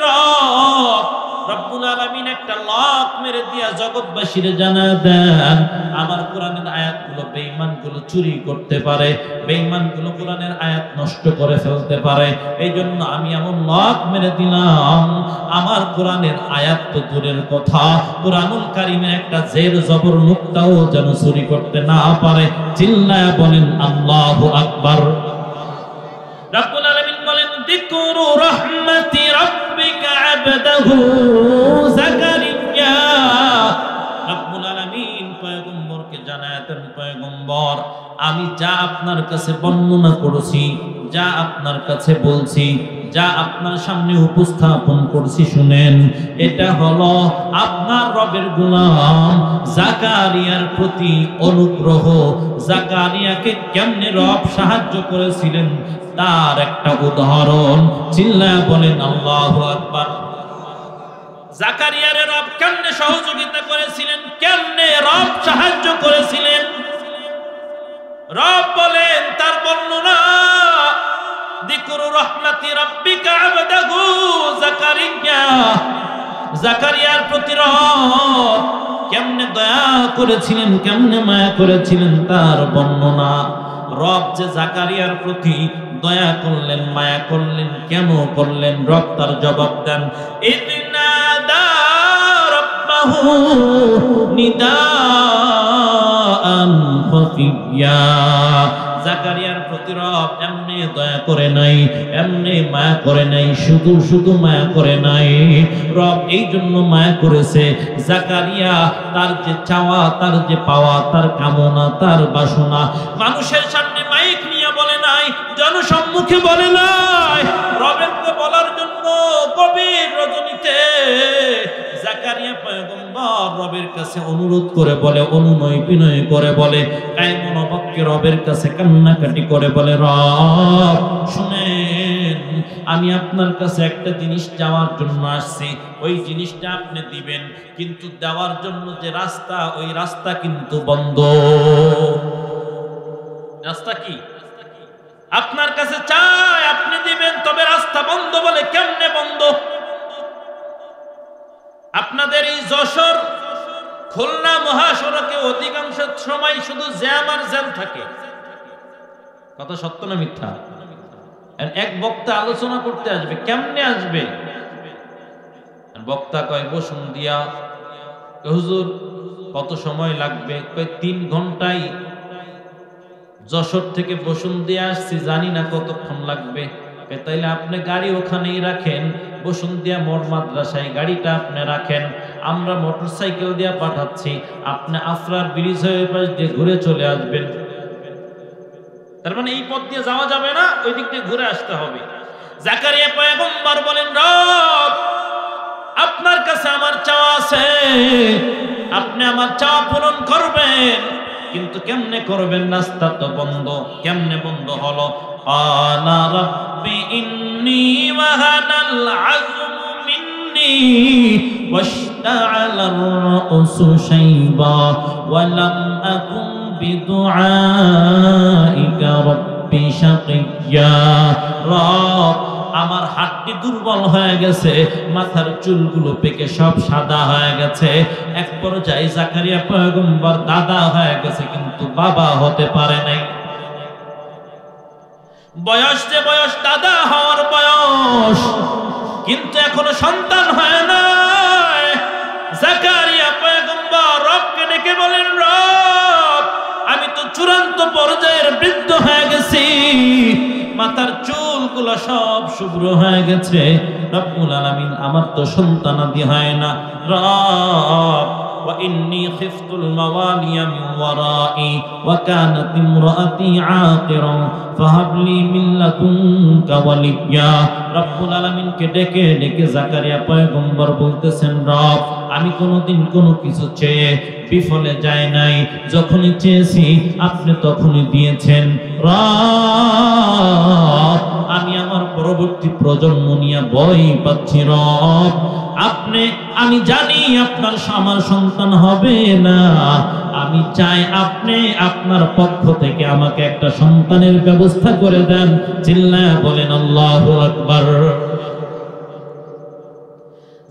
রব্বুল আলামিন একটা লক মেরে দিয়া জগৎবাসীরে জানায় দেন, আমার কোরআনের আয়াতগুলো বেঈমানগুলো চুরি করতে পারে, বেঈমানগুলো কোরআনের আয়াত নষ্ট করে ফেলতে পারে। এই জন্য আমি এমন লক মেরে দিলাম, আমার কোরআনের আয়াত তো দূরের কথা, কোরআনুল কারীমের একটা জের জবর নুক্তাও যেন চুরি করতে না পারে। চিল্লায়া বলেন আল্লাহু আকবার। রব্বুল আলামিন বলেন, যিকরু রাহমাতি রাব্বিকা আবদাহু যাকারিয়া। রব্বুল আলামিন পয়গম্বরকে জানায় দেন, পয়গম্বর আমি যা আপনার কাছে বর্ণনা করেছি, যা আপনার কাছে বলছি, যা আপনার সামনে উপস্থাপন করছি, শুনেন। এটা হলো আপনার রবের গোলাম জাকারিয়ার প্রতি অনুগ্রহ। জাকারিয়াকে কেমনে রব সাহায্য করেছিলেন তার একটা উদাহরণ। চিল্লায়া বলেন আল্লাহু আকবার। জাকারিয়ার রব কেমনে সহযোগিতা করেছিলেন, কেমনে রব সাহায্য করেছিলেন, রব বলেন তার বর্ণনা, যিকরু রাহমাতি রাব্বিকা আবদাহু যাকারিয়া। জাকারিয়ার প্রতি রব কেমনে দয়া করেছিলেন, কেমনে মায়া করেছিলেন তার বর্ণনা। রব যে জাকারিয়ার প্রতি দয়া করলেন, মায়া করলেন, কেন করলেন, রব তার জবাব দেন, ইদনাদা রাব্বাহু নিদাআন খাফিয়া। জাকারিয়ার প্রতি রব এমনি দয়া করে নাই, এমনি মায়া করে নাই, শুধু শুধু মায়া করে নাই। রব এই জন্য মায়া করেছে, জাকারিয়া তার যে চাওয়া, তার যে পাওয়া, তার কামনা, তার বাসনা মানুষের সামনে মাইক নিয়ে বলে নাই, জনসম্মুখে বলে নাই, রবেরকে বলার জন্য গভীর রজনীতে জাকারিয়া পয়গম্বর রবের কাছে অনুরোধ করে বলে, অনুনয় বিনয় করে বলে, কায়মনোবাক্যে রবের কাছে কান্নাকাটি করে বলে, রব শুনেন, আমি আপনার কাছে একটা জিনিস চাওয়ার জন্য আসছি, ওই জিনিসটা আপনি দিবেন, কিন্তু দেওয়ার জন্য যে রাস্তা, ওই রাস্তা কিন্তু বন্ধ। রাস্তা কি? আপনার কাছে চাই, আপনি দিবেন, তবে রাস্তা বন্ধ। বলে কেমনে বন্ধ? আপনাদের এই যশোর খুলনা মহাসড়কে অধিকাংশ সময় শুধু জ্যাম আর জ্যাম থাকে। কথা সত্য না মিথ্যা? এক বক্তা আলোচনা করতে আসবে, কেমনে আসবে? বক্তা কয় বসুন্ধিয়া। হুজুর কত সময় লাগবে? কয় 3 ঘন্টায় যশোর থেকে বসুন্ধিয়া আসছি, জানি না কতক্ষণ লাগবে। তাইলে আপনি গাড়ি ওখানেই রাখেন, বসুন্ধিয়া মোড় মাদ্রাসায় গাড়িটা আপনি রাখেন, আমরা মোটরসাইকেল দিয়ে পাঠাচ্ছি, আপনি আফরার ব্রিজ হয়ে পাশ দিয়ে ঘুরে চলে আসবেন। তার মানে এই পথ দিয়ে যাওয়া যাবে না, ওই দিক দিয়ে ঘুরে আসতে হবে। জাকারিয়া পয়গম্বর বলেন, রব আপনার কাছে আমার চাওয়া আছে, আপনি আমার চাওয়া পূরণ করবেন, কিন্তু কেমনে করবেন? রাস্তা তো বন্ধ। কেমনে বন্ধ হলো? আনা রাব্বি ইন্নী ওয়াহানাল আযমু মিন্নী ওয়াশতাআলার রা'সু শাইবা ওয়া লাম আকুন বিদুআইকা রাব্বি শাকিয়্যা। রব আমার হাতটি দুর্বল হয়ে গেছে, মাথার চুলগুলো পেকে সব সাদা হয়ে গেছে। এক পর্যায়ে জাকারিয়া পয়গম্বর দাদা হয়ে গেছে, কিন্তু বাবা হতে পারে নাই। বয়স যে বয়স, দাদা হওয়ার বয়স, কিন্তু এখনো সন্তান হয় না। জাকারিয়া পয়গম্বর রবকে ডেকে বলেন, রব আমি তো চূড়ান্ত পর্যায়ের বৃদ্ধ হয়ে গেছি, মাথার চুলগুলো সব শুভ্র হয়ে গেছে। রব্বুল আলামিন আমার তো সন্তানাদি হয় না। রব ওয়া ইন্নী খিফতুল মাওয়ালিয়া মিন ওয়ারাই ওয়া কানাত ইমরাআতি আকিরান ফাহাবলি মিন লাদুনকা ওয়ালিয়্যা। রব্বুল আলামিনকে ডেকে ডেকে জাকারিয়া পয়গম্বর বলতেছেন, রব আমি কোনোদিন কোনো কিছু চেয়ে বিফলে যায় নাই, যখনই চেয়েছি আপনি তখনই দিয়েছেন। রব আমি আমার পরবর্তী প্রজন্ম নিয়ে ভয় পাচ্ছি। রব আমি জানি আপনার আমার সন্তান হবে না, আমি চাই আপনি আপনার পক্ষ থেকে আমাকে একটা সন্তানের ব্যবস্থা করে দেন। চিল্লায়া বলেন আল্লাহু আকবার।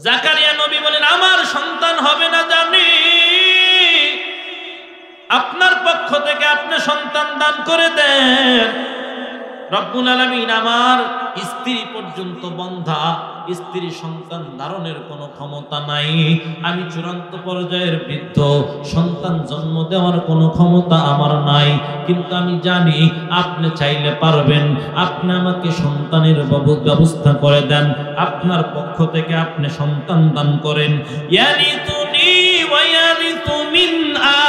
জাকারিয়া নবী বলেন, আমার সন্তান হবে না জানি, আপনার পক্ষ থেকে আপনি সন্তান দান করে দেন। রব্বুল আলামিন আমার স্ত্রী পর্যন্ত বন্ধা, স্ত্রী সন্তান ধারণের কোনো ক্ষমতা নাই, আমি চূড়ান্ত পর্যায়ের বৃদ্ধ, সন্তান জন্ম দেওয়ার কোনো ক্ষমতা আমার নাই, কিন্তু আমি জানি আপনি চাইলে পারবেন, আপনি আমাকে সন্তানের ব্যবস্থা করে দেন, আপনার পক্ষ থেকে আপনি সন্তান দান করেন। ইয়ারিতুনি ওয়া ইয়ারিতু মিন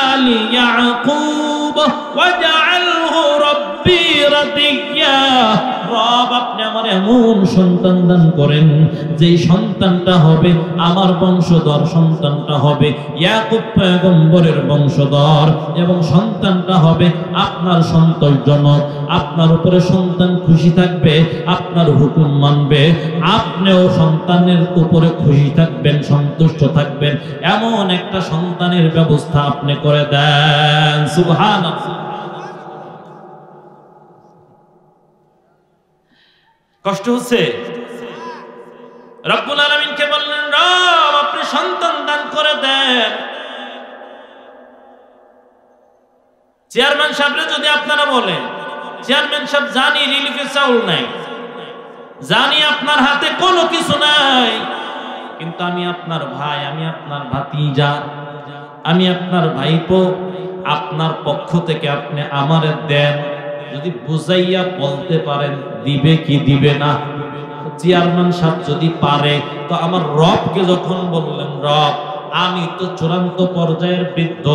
আলি ইয়াকুব ওয়াজআলহু রাব্বি রাদিয়্যা। রব আপনি আমার এমন সন্তান দান করেন যেই সন্তানটা হবে আমার বংশধর, সন্তানটা হবে ইয়াকুব পয়গম্বরের বংশধর, এবং সন্তানটা হবে আপনার সন্তোষজনক, আপনার উপরে সন্তান খুশি থাকবে, আপনার হুকুম মানবে, আপনিও সন্তানের উপরে খুশি থাকবেন, সন্তুষ্ট থাকবেন, এমন একটা সন্তানের ব্যবস্থা আপনি করে দেন। সুবহানাল্লাহ। কষ্ট হচ্ছে? রব্বুল আলামিনকে বললেন, রব আপনি সন্তান দান করে দেন। চেয়ারম্যান সাহেবরে যদি আপনারা বলেন, চেয়ারম্যান সাহেব জানি রিলিফে চাউল নাই, জানি আপনার হাতে কোনো কিছু নাই, কিন্তু আমি আপনার ভাই, আমি আপনার ভাতিজা, আমি আপনার ভাইপো, আপনার পক্ষ থেকে আপনি আমারে দেন। যদি বুঝাইয়া বলতে পারেন দিবে কি দিবে না, চেয়ারম্যান সাহেব যদি পারে, তো আমার রবকে যখন বললেন, রব আমি তো চূড়ান্ত পর্যায়ের বৃদ্ধ,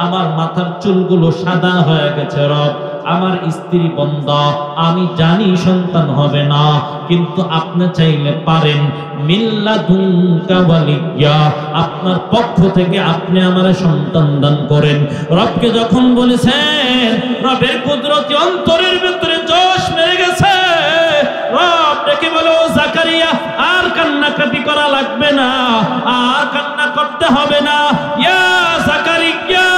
আমার মাথার চুলগুলো সাদা হয়ে গেছে, রব আমার স্ত্রী বন্ধা, আমি জানি সন্তান হবে না, কিন্তু আপনি চাইলে পারেন, মিল্লাদুনকা ওয়ালিয়্যা, আপনার পক্ষ থেকে আপনি আমার সন্তান দান করেন। রবকে যখন বলেছেন, রবের কুদরতি অন্তরের ভিতরে জোশ মেরে গেছে। রব ডেকে বলো, জাকারিয়া আর কান্নাকাটি করা লাগবে না, আর কান্না করতে হবে না। ইয়া জাকারিয়া,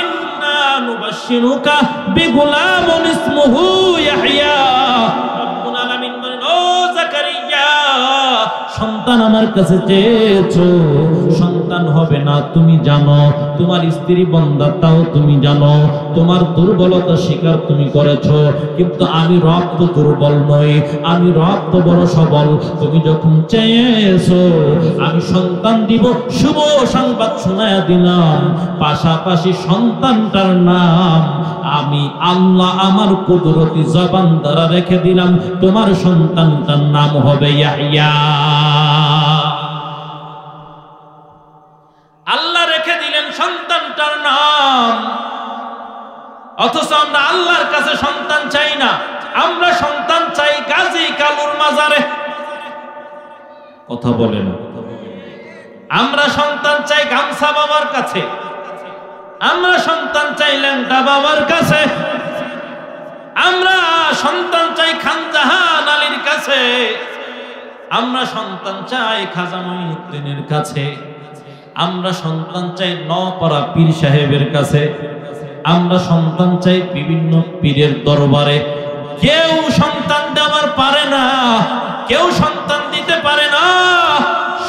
ইন্না নুবাশশিরুকা বিগুলামিন ইসমুহু ইয়াহইয়া। রব্বুল আলামিন বলেন, ও জাকারিয়া, সন্তান আমার কাছে চেয়েছো, সন্তান হবে না তুমি জানো, তোমার স্ত্রী বন্ধা তাও তুমি জানো, তোমার দুর্বলতা স্বীকার তুমি করেছো, কিন্তু আমি রব তো দুর্বল নই, আমি রব তো বড় সবল। তুমি যখন চেয়েছো আমি সন্তান দিব, শুভ সংবাদ শোনায়া দিলাম, পাশাপাশি সন্তানটার নাম আমি আল্লাহ আমার কুদরতি জবান দ্বারা রেখে দিলাম, তোমার সন্তানটার নাম হবে ইয়াহইয়া। আল্লাহ রেখে দিলেন সন্তানটার নাম। অথচ আমরা আল্লাহর কাছে সন্তান চাই না, আমরা সন্তান চাই গাজী কালুর মাজারে। কথা বলে না। আমরা সন্তান চাই গামছা বাবার কাছে, আমরা সন্তান চাই ল্যাংটা বাবার কাছে, আমরা সন্তান চাই খান জাহান আলীর কাছে, আমরা সন্তান চাই খাজা মঈনুদ্দিনের কাছে, আমরা সন্তান চাই নপাড়া পীর সাহেবের কাছে, আমরা সন্তান চাই বিভিন্ন পীরের দরবারে। কেউ সন্তান দেওয়ার পারে না, কেউ সন্তান দিতে পারে না।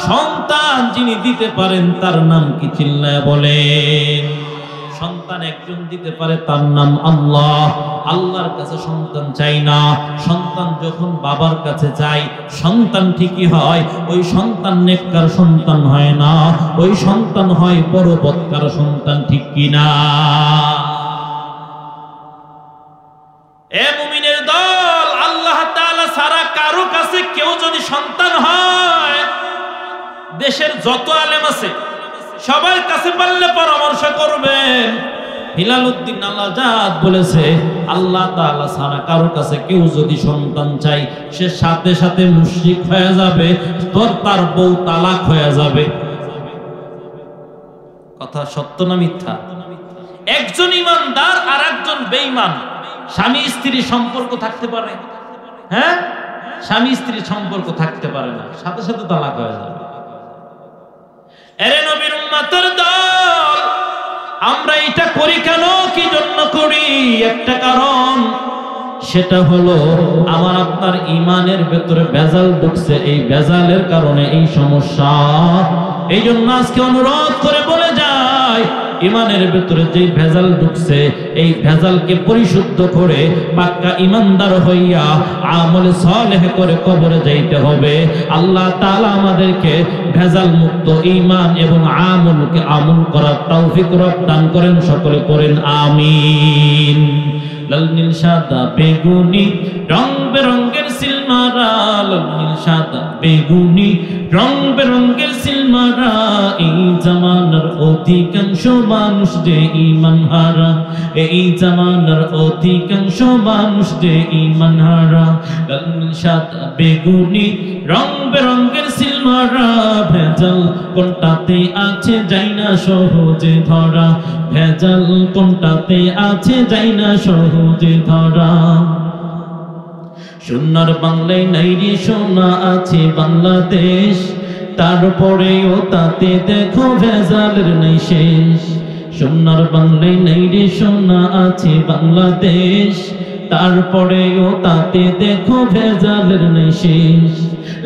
সন্তান যিনি দিতে পারেন তার নাম কি চিল্লায় বলেন? সন্তান একজন দিতে পারে, তার নাম আল্লাহ। আল্লাহর কাছে সন্তান চাই না, সন্তান যখন বাবার কাছে যায় সন্তান ঠিকই হয়, ওই সন্তান নেককার সন্তান হয় না, ওই সন্তান হয় পরবৎকার সন্তান, ঠিক কিনা? এ মুমিনের দল, আল্লাহ তাআলা ছাড়া কারো কাছে কেউ যদি সন্তান হয়, দেশের যত আলেম আছে সবার কাছে পারলে পরামর্শ করবেন। হিলাল উদ্দিন আল-আজাদ বলেছে, আল্লাহ তাআলা ছাড়া কারো কাছে কেউ যদি সন্তান চাই, সে সাথে সাথে মুশরিক হয়ে যাবে, তার বউ তালাক হয়ে যাবে। কথা সত্য না মিথ্যা? একজন ইমানদার আর একজন বেঈমান, স্বামী স্ত্রী সম্পর্ক থাকতে পারে? হ্যাঁ, স্বামী স্ত্রী সম্পর্ক থাকতে পারে না, সাথে সাথে তালাক হয়ে যাবে। এরে নবীর উম্মতের দল, আমরা এটা করি কেন, কি জন্য করি? একটা কারণ, সেটা হলো আমার আপনার ইমানের ভেতরে ভেজাল ঢুকছে, এই ভেজালের কারণে এই সমস্যা। এই জন্য আজকে অনুরোধ করে বলে যায়, ইমানের ভেতরে যে ভেজাল ঢুকছে, এই ভেজালকে পরিশুদ্ধ করে পাক্কা ইমানদার হইয়া আমলে সালেহ করে কবরে যাইতে হবে। আল্লাহ তাআলা আমাদেরকে ভেজাল মুক্ত ঈমান এবং আমলকে আমল করার তৌফিক দান করেন। সকলে পড়েন আমিন। লাল নীল সাদা বেগুনি রং বেরঙের সিলমারা, লাল নীল সাদা বেগুনি রং বেরঙের সিলমারা, এই জামানার অধিকাংশ মানুষ যে ঈমান হারা, এই জামানার অধিকাংশ মানুষ যে ঈমান হারা। লাল নীল সাদা বেগুনি রং বেরঙের সিলমারা, ভেজাল কোনটাতে আছে যাই না সহজে ধরা, ভেজাল কোনটাতে আছে যাই না সহজে ধরা। সোনার বাংলায় নাই রে সোনা আছে বাংলাদেশ, তারপরেও তাতে দেখো ভেজালের নেই শেষ। সোনার বাংলায় নাই রে সোনা আছে বাংলাদেশ, তারপরেও তাতে দেখো ভেজালের নেই শেষ।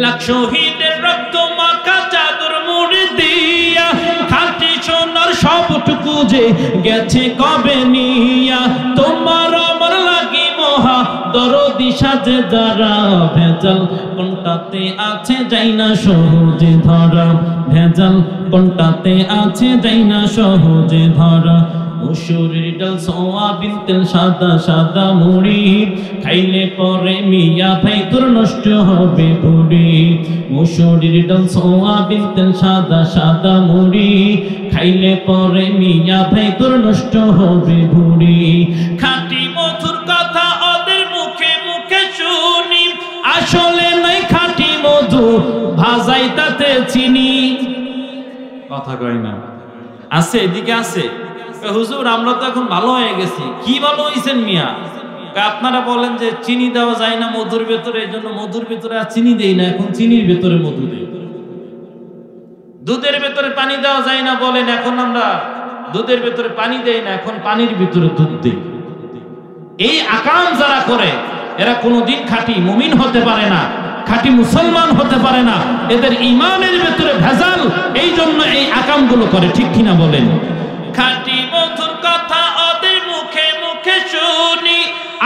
লাখ শহীদের রক্ত মাখা চাদর মুড়ি দিয়া, খাঁটি সোনার সবটুকু যে গেছে কবে নিয়া, তোমার আমার লাগি মহা দরদি সাজে যারা, ভেজাল কোনটাতে আছে যাই না সহজে ধরা, ভেজাল কোনটাতে আছে যাই না সহজে ধরা। মুসুরির ডাল সোয়াবিন তেল সাদা সাদা মুড়ি, খাইলে পরে মিয়া ভাই তোর নষ্ট হবে বুড়ি। মুসুরির ডাল সোয়াবিন তেল সাদা সাদা মুড়ি, খাইলে পরে মিয়া ভাই তোর নষ্ট হবে বুড়ি। খাঁটি মধুর চিনি। কথা কয় না, আছে এদিকে আছে। হুজুর আমরা তো এখন ভালো হয়ে গেছি। কি ভালো হয়েছেন মিয়া? আপনারা বলেন যে চিনি দেওয়া যায় না মধুর ভেতরে, এই জন্য মধুর ভেতরে আর চিনি দেই না, এখন চিনির ভেতরে মধু দেই। দুধের ভেতরে পানি দেওয়া যায় না বলেন, এখন আমরা দুধের ভেতরে পানি দেই না, এখন পানির ভিতরে দুধ দেই। এই আকাম যারা করে এরা কোনোদিন খাঁটি মুমিন হতে পারে না, খাঁটি মুসলমান হতে পারে না। এদের ঈমানের ভেতরে ভেজাল, এই জন্য এই আকামগুলো করে। ঠিক কিনা বলেন? খাঁটি মধুর কথা ওদের মুখে মুখে শুনি,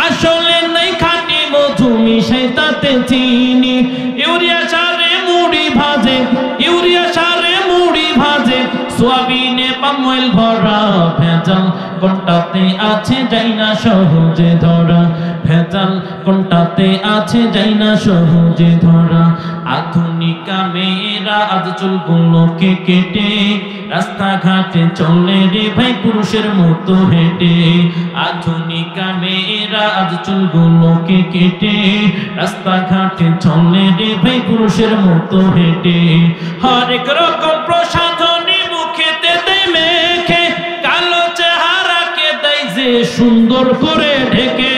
আসলে নাই খাঁটি মধু মিশাই তাতে চিনি। ইউরিয়া সারে মুড়ি ভাজে, ইউরিয়া সারে মুড়ি ভাজে, সোয়াবিনে পাম অয়েল ভরা ভেজাল কোনটাতে আছে যাই না সহজে ধরা, ভেজাল কোনটাতে আছে যাই না সহজে ধরা। আধুনিকা মেয়েরা আজ চুলগুলোকে কেটে রাস্তাঘাটে চলে রে ভাই পুরুষের মতো হেঁটে। আধুনিকা মেয়েরা আজ চুলগুলোকে কেটে রাস্তাঘাটে চলে রে ভাই পুরুষের মতো হেঁটে। হরেক রকম প্রসাধনী মুখেতে দেয় মেখে, কালো চেহারাকে দেয় যে সুন্দর করে ঢেকে।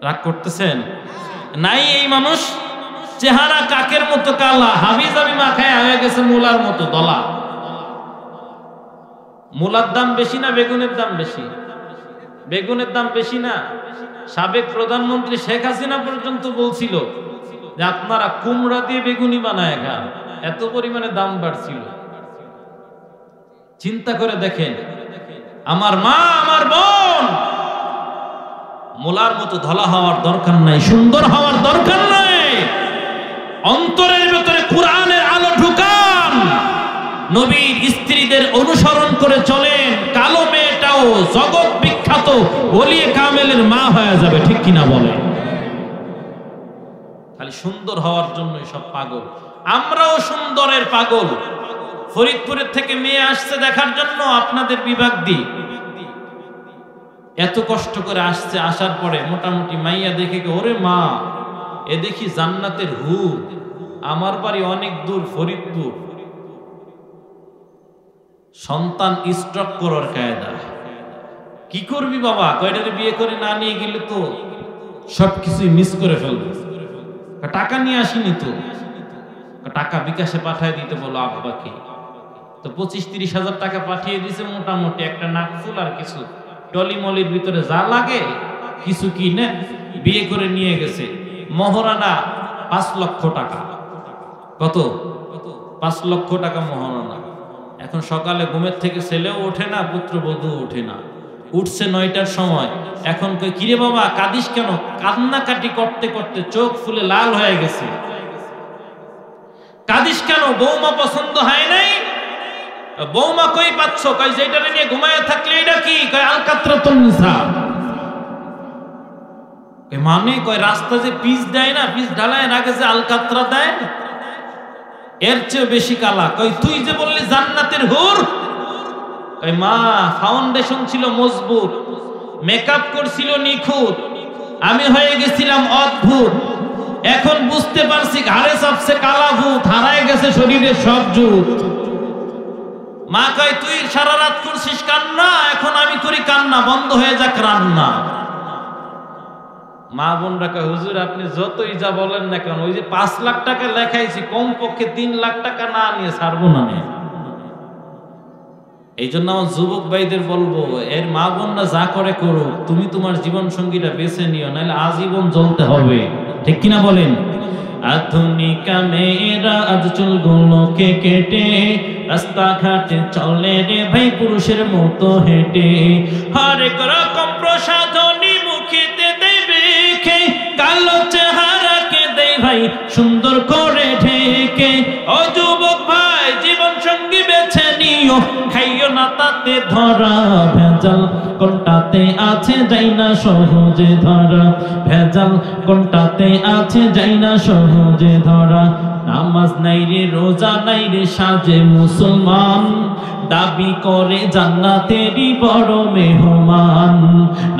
রাগ করতেছেন? নাই এই মানুষ চেহারা কাকের মতো কালা, হাবিজাবি মাখায় হয়ে গেছে মূলার মতো দলা। মূলার দাম বেশি না বেগুনের দাম বেশি? বেগুনের দাম বেশি না? সাবেক প্রধানমন্ত্রী শেখ হাসিনা পর্যন্ত বলছিল যে আপনারা কুমড়া দিয়ে বেগুনি বানায় খান, এত পরিমাণে দাম বাড়ছিল। চিন্তা করে দেখেন, আমার মা আমার বোন, মূলার মতো ধলা হওয়ার দরকার নাই, সুন্দর হওয়ার দরকার নাই। অন্তরের ভেতরে কোরআনের আলো ঢুকান, নবীর স্ত্রীদের অনুসরণ করে চলেন, কালো মেয়েটাও জগৎ বিখ্যাত ওলিয়ে কামেলের মা হয়ে যাবে। ঠিক কিনা বলে? খালি সুন্দর হওয়ার জন্য সব পাগল। আমরাও সুন্দরের পাগল। ফরিদপুরের থেকে মেয়ে আসছে দেখার জন্য আপনাদের বিভাগ দিই, এত কষ্ট করে আসছে, আসার পরে মোটামুটি মাইয়া দেখে ওরে মা এ দেখি জান্নাতের হুর, আমার বাড়ি অনেক দূর ফরিদপুর। সন্তান স্টক করার কায়দা। কি করবি বাবা? কয়টারে বিয়ে করে না নিয়ে গেলে তো সবকিছুই মিস করে ফেলবে। টাকা নিয়ে আসিনি তো, টাকা বিকাশে পাঠিয়ে দিতে বলো আব্বাকে। তো 25-30 হাজার টাকা পাঠিয়ে দিছে, মোটামুটি একটা নাকফুল আর কিছু টলিমলির ভিতরে যা লাগে কিছু কিনে বিয়ে করে নিয়ে গেছে। মহারানা 5 লক্ষ টাকা। কত? 5 লক্ষ টাকা মহারানা। এখন সকালে ঘুমের থেকে ছেলেও ওঠে না, পুত্রবধূ ওঠে না। উঠছে 9টার সময়। এখন কই কিরে বাবা কাঁদিস কেন? কান্নাকাটি করতে করতে চোখ ফুলে লাল হয়ে গেছে। কাঁদিস কেন? বৌমা পছন্দ হয় নাই। বৌমা কই পাচ্ছ? কই যেটা নিয়ে ঘুমায় থাকলে এটা কি? কই আলকাতরাতুন নিসা। কই মানে কই রাস্তা যে পিচ দেয় না, পিচ ঢালায় আগে যে আলকাতরা দেয় এর চেয়ে বেশি কালা। কই তুই যে বললি জান্নাতের হুর, কই মা ফাউন্ডেশন ছিল মজবুত, মেকআপ করছিল নিখুঁত, আমি হয়ে গেছিলাম অদ্ভুত। এখন বুঝতে পারছি ঘাড়ে চাপছে কালা ভূত, হারায় গেছে শরীরের সব জুত। মা কয় তুই সারা রাত করছিস কান্না, এখন আমি করি কান্না, বন্ধ হয়ে যাক রান্না। মা বোনরা কয় হুজুর আপনি যতই যা বলেন না কেন, ওই যে 5 লাখ টাকা লেখাইছি, কমপক্ষে 3 লাখ টাকা না নিয়ে ছাড়বো না। এই জন্য আমার যুবক ভাইদের বলবো, এর মা বোনরা যা করে করো, তুমি তোমার জীবন সঙ্গীটা বেছে নিও, নাহলে আজীবন জ্বলতে হবে। ঠিক কিনা বলেন? আধুনিকা মেয়েরা আজ চুলগুলোকে কেটে রাস্তাঘাটে চলে রে ভাই পুরুষের মতো হেঁটে। হরেক রকম প্রসাধনী মুখেতে দেবে খে, কালো চেহারাকে দেয় ভাই সুন্দর করে ঢেকে। ও যুবক ভাই জীবন সঙ্গী বেছে নিও, খাইও না তাতে ধরা, ভেজাল কোনটাতে আছে যাই না সহজে ধরা, ভেজাল কোনটাতে আছে যাই না সহজে ধরা। নামাজ নাই রে রোজা নাই রে সাজে মুসলমান, দাবি করে জান্নাতেরই বড় মেহমান।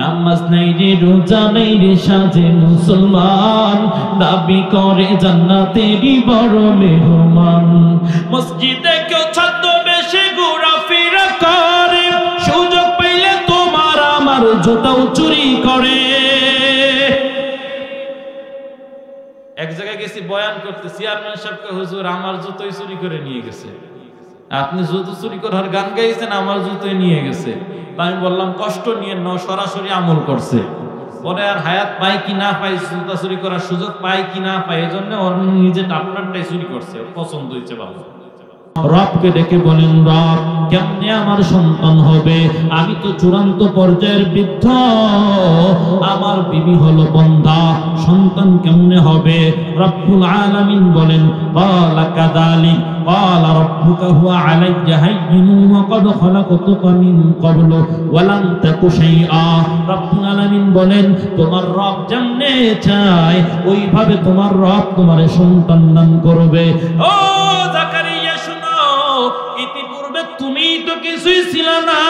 নামাজ নাই রে রোজা নাই রে সাজে মুসলমান, দাবি করে জান্নাতেরই বড় মেহমান। মসজিদে কেউ ছদ্মবেশে ঘোরাফেরা করে, সুযোগ পাইলে তোমার আমার জুতাও চুরি করে। এক জায়গায় গেছি বয়ান করতে, চেয়ারম্যান সাহেবকে হুজুর আমার জুতোই চুরি করে নিয়ে গেছে। আপনি জুতো চুরি করার গান গাইছেন, আমার জুতোই নিয়ে গেছে। আমি বললাম কষ্ট নিয়ে ন, সরাসরি আমল করছে। পরে আর হায়াত পাই কি না পাই, জুতা চুরি করার সুযোগ পাই কি না পাই, এই জন্য ওর নিজে আপনারটাই চুরি করছে, পছন্দ হয়েছে ভালো। রবকে ডেকে বলেন, রব কেমনে আমার সন্তান হবে? আমি তো চূড়ান্ত পর্যায়ের বৃদ্ধ, আমার বিবি হলো বন্ধা, সন্তান কেমনে হবে? রব্বুল আলামিন বলেন, ক্বালা কাযালিক ক্বালা রাব্বুকা হুয়া আলাইয়া হায়্যিনুন ওয়া ক্বাদ খালাকতুকা মিন ক্বাবলু ওয়া লাম তাকু শাইআ। রব্বুল আলামিন বলেন, তোমার রব যেমনে চায় ওইভাবে তোমার রব তোমারে সন্তান দান করবে। ও জাকারিয়া শুনো, ইতিপূর্বে তুমি তো কিছুই ছিল না,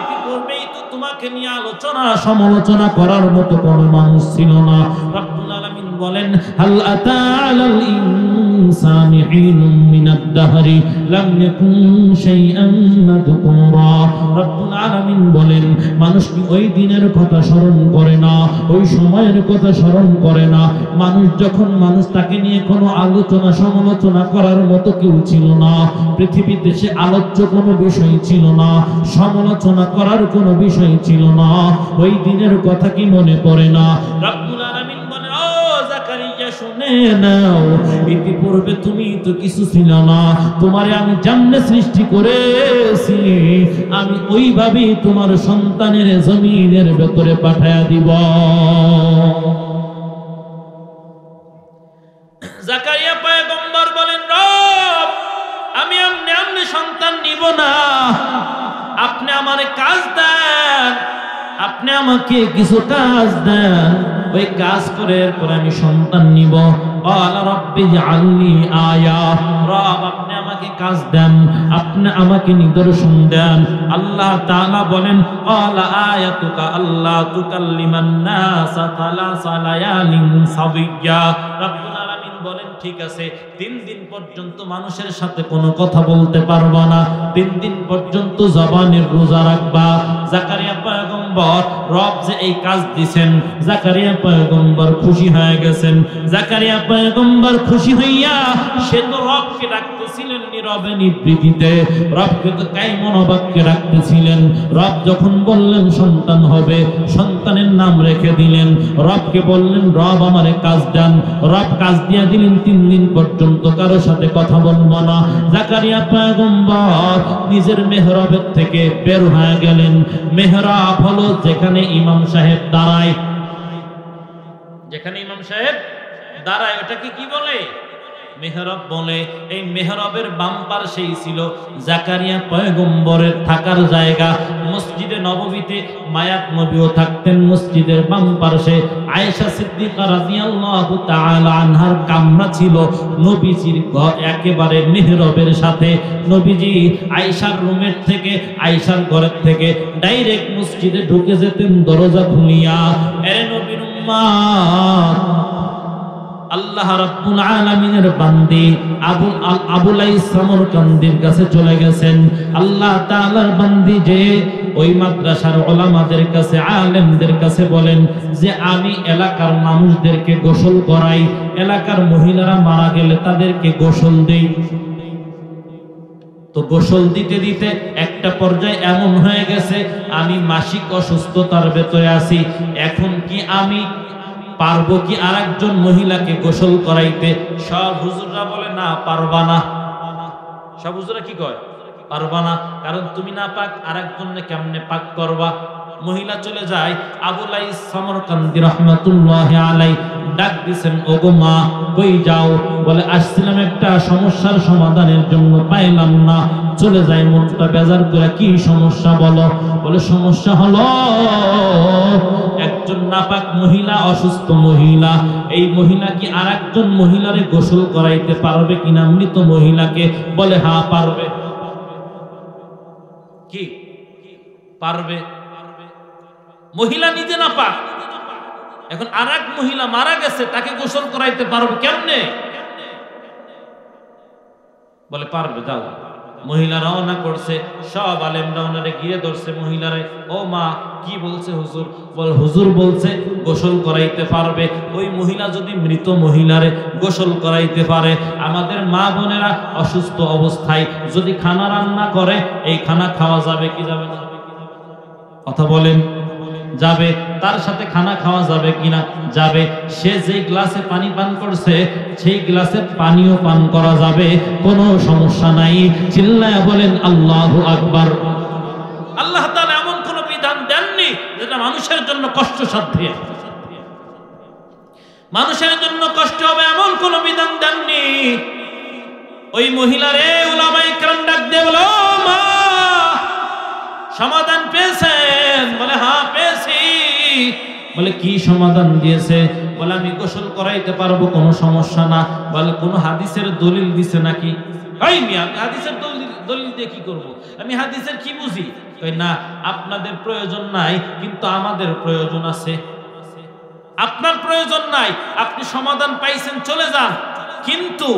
ইতিপূর্বেই তো তোমাকে নিয়ে আলোচনা সমালোচনা করার মতো কোনো মানুষ ছিল না। রব্বুল আলামিন বলেন, হাল আতা আলাল ইনসানি হিনুম মিনাদ দাহরি লাম ইয়াকুন শাইআন মাযকুরা। রব্বুল আলামিন বলেন, মানুষ কি ওই দিনের কথা স্মরণ করে না, ওই সময়ের কথা স্মরণ করে না? মানুষ যখন মানুষ তাকে নিয়ে কোনো আলোচনা সমালোচনা করার মতো কেউ ছিল না, পৃথিবীতে সে আলোচ্য কোনো বিষয় ছিল না, সমালোচনা করার কোনো বিষয় ছিল না, ওই দিনের কথা কি মনে পড়ে না? রব্বুল আলামিন বলে, ও জাকারিয়া শুনে নাও, ইতিপূর্বে তুমি তো কিছু ছিল না, তোমারে আমি জান্নাত সৃষ্টি করেছি, আমি ওইভাবেই তোমার সন্তানের জমিনের ভেতরে পাঠায়া দিব। জাকারিয়া পয়গম্বর বলেন, রব আমি আমনে সন্তান নিব না, আপনি আমারে কাজ দেন, আপনি আমাকে কিছু কাজ দেন, ওই কাজ করে এরপর আমি সন্তান নিব। ক্বালা রাব্বি জাআলনি আয়া, রব আপনি আমাকে কাজ দেন, আপনি আমাকে নিদর্শন দেন। আল্লাহ তাআলা বলেন, ক্বালা আয়াতুকা আল্লা তুকাল্লিমান নাসা সালাসা লায়ালিন সাবিয়্যা। রব্বুল আলামিন বলেন, ঠিক আছে, 3 দিন পর্যন্ত মানুষের সাথে কোনো কথা বলতে পারবা না, 3 দিন পর্যন্ত জবানের রোজা রাখবা। জাকারিয়া পয়গম্বর রব যে এই কাজ দিবেন, জাকারিয়া পয়গম্বর খুশি হয়ে গেছেন। জাকারিয়া পয়গম্বর খুশি হইয়া সে তো রবকে ডাকতেছিলেন নীরবে নিবৃত্তিতে, রবকে তো কাইমন বাক্যে ডাকতেছিলেন। রব যখন বললেন সন্তান হবে, সন্তানের নাম রেখে দিলেন। রবকে বললেন, রব আমারে কাজ দেন, রব কাজ দিয়া দিলেন। 3 দিন পর্যন্ত কারো সাথে কথা বলবো না। জাকারিয়া পয়গম্বর নিজের মেহরাবের থেকে বের হয়ে গেলেন। মেহরাব হলো যেখানে ইমাম সাহেব দাঁড়ায়, যেখানে ইমাম সাহেব দাঁড়ায় ওটাকে কি বলে? মেহরাব বলে। এই মেহরাবের বাম পাশেই ছিল জাকারিয়া পয়গম্বরের থাকার জায়গা। মসজিদে নববীতে মায়াত নবীও থাকতেন মসজিদের বাম পাশে। আয়েশা সিদ্দিকা রাদিয়াল্লাহু তাআলা আনহার কামরা ছিল নবীজির ঘর একেবারে মেহরাবের সাথে। নবীজি আয়েশার রুমের থেকে, আয়েশার ঘরের থেকে ডাইরেক্ট মসজিদে ঢুকে যেতেন দরজা খুলিয়া। এ নবীর উম্মাত, আল্লাহ রাব্বুল আলামিনের বান্দি আবুল সামরকান্দির কাছে চলে গেছেন। আল্লাহ তাআলার বান্দি যে ওই মাদ্রাসার উলামাদের কাছে, আলেমদের কাছে বলেন যে আমি এলাকার মানুষদেরকে গোসল করাই, এলাকার মহিলারা মারা গেলে তাদেরকে গোসল দেই। তো গোসল দিতে দিতে একটা পর্যায়ে এমন হয়ে গেছে আমি মাসিক অসুস্থতার ভেতরে আছি, এখন কি আমি পারবো কি আরেকজন মহিলাকে গোসল করাইতে? সব হুজুররা বলে না, পারবা না। সব হুজুররা কি কয়? পারবা না, কারণ তুমি না পাক আরেকজনকে কেমনে পাক করবা? মহিলা চলে যায়। আবুল সামরকান্দি রাহমাতুল্লাহি আলাইহি ডাক দিছেন, ওগো মা কই যাও? বলে আসছিলাম একটা সমস্যার সমাধানের জন্য, পাইলাম না। চলে যায় মনটা বেজার করে। কি সমস্যা বলো? বলে সমস্যা হলো একজন নাপাক মহিলা, অসুস্থ মহিলা, এই মহিলা কি আরেকজন মহিলারে গোসল করাইতে পারবে কিনা? মৃত মহিলাকে বলে হ্যাঁ পারবে। কি পারবে? মহিলা নিজে নাপাক, এখন আরেক মহিলা মারা গেছে, তাকে গোসল করাইতে পারবে কেমনে? বলে পারবে। যাও। মহিলা রওনা করছে, সব আলেমরা ওনারে ঘিরে ধরছে। মহিলারে, ও মা কি বলছে হুজুর? বল হুজুর বলছে গোসল করাইতে পারবে। ওই মহিলা যদি মৃত মহিলারে গোসল করাইতে পারে, আমাদের মা বোনেরা অসুস্থ অবস্থায় যদি খানা রান্না করে, এই খানা খাওয়া যাবে কি যাবে না? কথা বলেন। যাবে। তার সাথে খানা খাওয়া যাবে কিনা? যাবে। সে যেই গ্লাসে পানি পান করছে, সেই গ্লাসে পানিও পান করা যাবে, কোনো সমস্যা নাই। চিল্লায়া বলেন আল্লাহু আকবার। আল্লাহ তাআলা এমন কোন বিধান দেননি যেটা মানুষের জন্য কষ্টসাধ্য। মানুষের জন্য কষ্ট হবে এমন কোন বিধান দেননি। ওই মহিলারে উলামায়ে কেরাম ডাক দিয়ে বলে, ও মা সমাধান পেয়েছেন? বলে হ্যাঁ পেয়েছি। বলে কি সমাধান দিয়েছে? বলে আমি গোসল করাইতে পারবো, কোনো সমস্যা না। বলে কোনো হাদিসের দলিল দিছে নাকি? এই মিয়া, আমি হাদিসের দলিল দিয়ে কি করবো? আমি হাদিসের কি বুঝি? কই না, আপনাদের প্রয়োজন নাই, কিন্তু আমাদের প্রয়োজন আছে। আপনার প্রয়োজন নাই, আপনি সমাধান পাইছেন, চলে যান, কিন্তু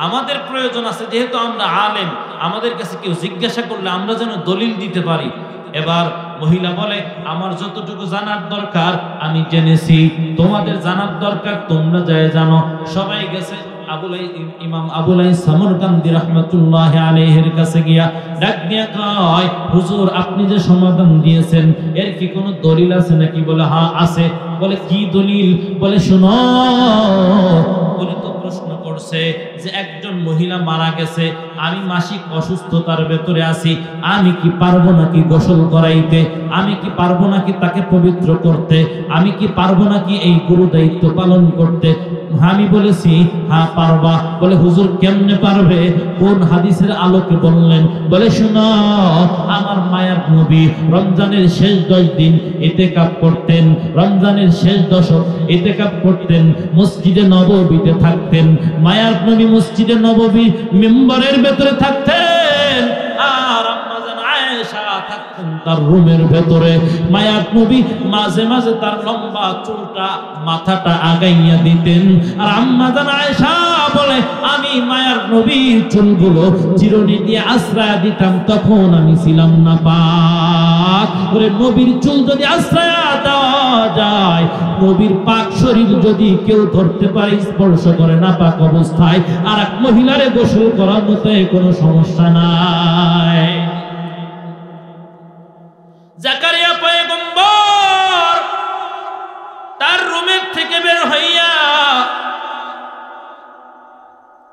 আমাদের প্রয়োজন আছে। যেহেতু আমরা আলেম, আমাদের কাছে কেউ জিজ্ঞাসা করলে আমরা যেন দলিল দিতে পারি। এবার মহিলা বলে, আমার যতটুকু জানার দরকার আমি জেনেছি, তোমাদের জানার দরকার তোমরা যায় জানো। সবাই গেছে ইমাম আবুল আইস সামরকান্দি রাহমাতুল্লাহি আলাইহির কাছে গিয়া ডাক দিয়া কয়, হুজুর আপনি যে সমাধান দিয়েছেন এর কি কোনো দলিল আছে নাকি? বলে হ্যাঁ আছে। বলে কি দলিল? বলে শুনো। বলে তো প্রশ্ন করছে যে একজন মহিলা মারা গেছে, আমি মাসিক অসুস্থতার ভেতরে আছি, আমি কি পারবো নাকি গোসল করাইতে? আমি কি পারবো নাকি তাকে পবিত্র করতে? আমি কি পারবো নাকি এই গুরু দায়িত্ব পালন করতে? আমি বলেছি হ্যাঁ পারবা। বলে হুজুর কেমনে পারবে? কোন হাদিসের আলোকে বললেন? বলে শোনো, আমার মায়ার নবী রমজানের শেষ 10 দিন ইতিকাফ করতেন, রমজানের শেষ দশক ইতিকাফ করতেন, মসজিদে নববীতে থাকতেন। মায়ার নবী মসজিদে নববী মিম্বরের ভেতরে থাকতেন, আর আম্মা জান আয়েশা থাকতেন তার রুমের ভেতরে। মায়ার নবী মাঝে মাঝে তার লম্বা চুলটা, মাথাটা আগাইয়া দিতেন, আর আম্মা জান আয়েশা বলে আমি মায়ার নবীর চুলগুলো চিরুনি দিয়ে আশ্রয় দিতাম, তখন আমি ছিলাম না পাক। ওরে নবীর চুল যদি আশ্রয় দেওয়া যায়, নবীর পাক শরীর যদি কেউ ধরতে পারে, স্পর্শ করে না পাক অবস্থায়, আর এক মহিলারে গোসল করার মতো কোনো সমস্যা নাই। জাকারিয়া পয়গম্বর তার রুমের থেকে বের হইয়া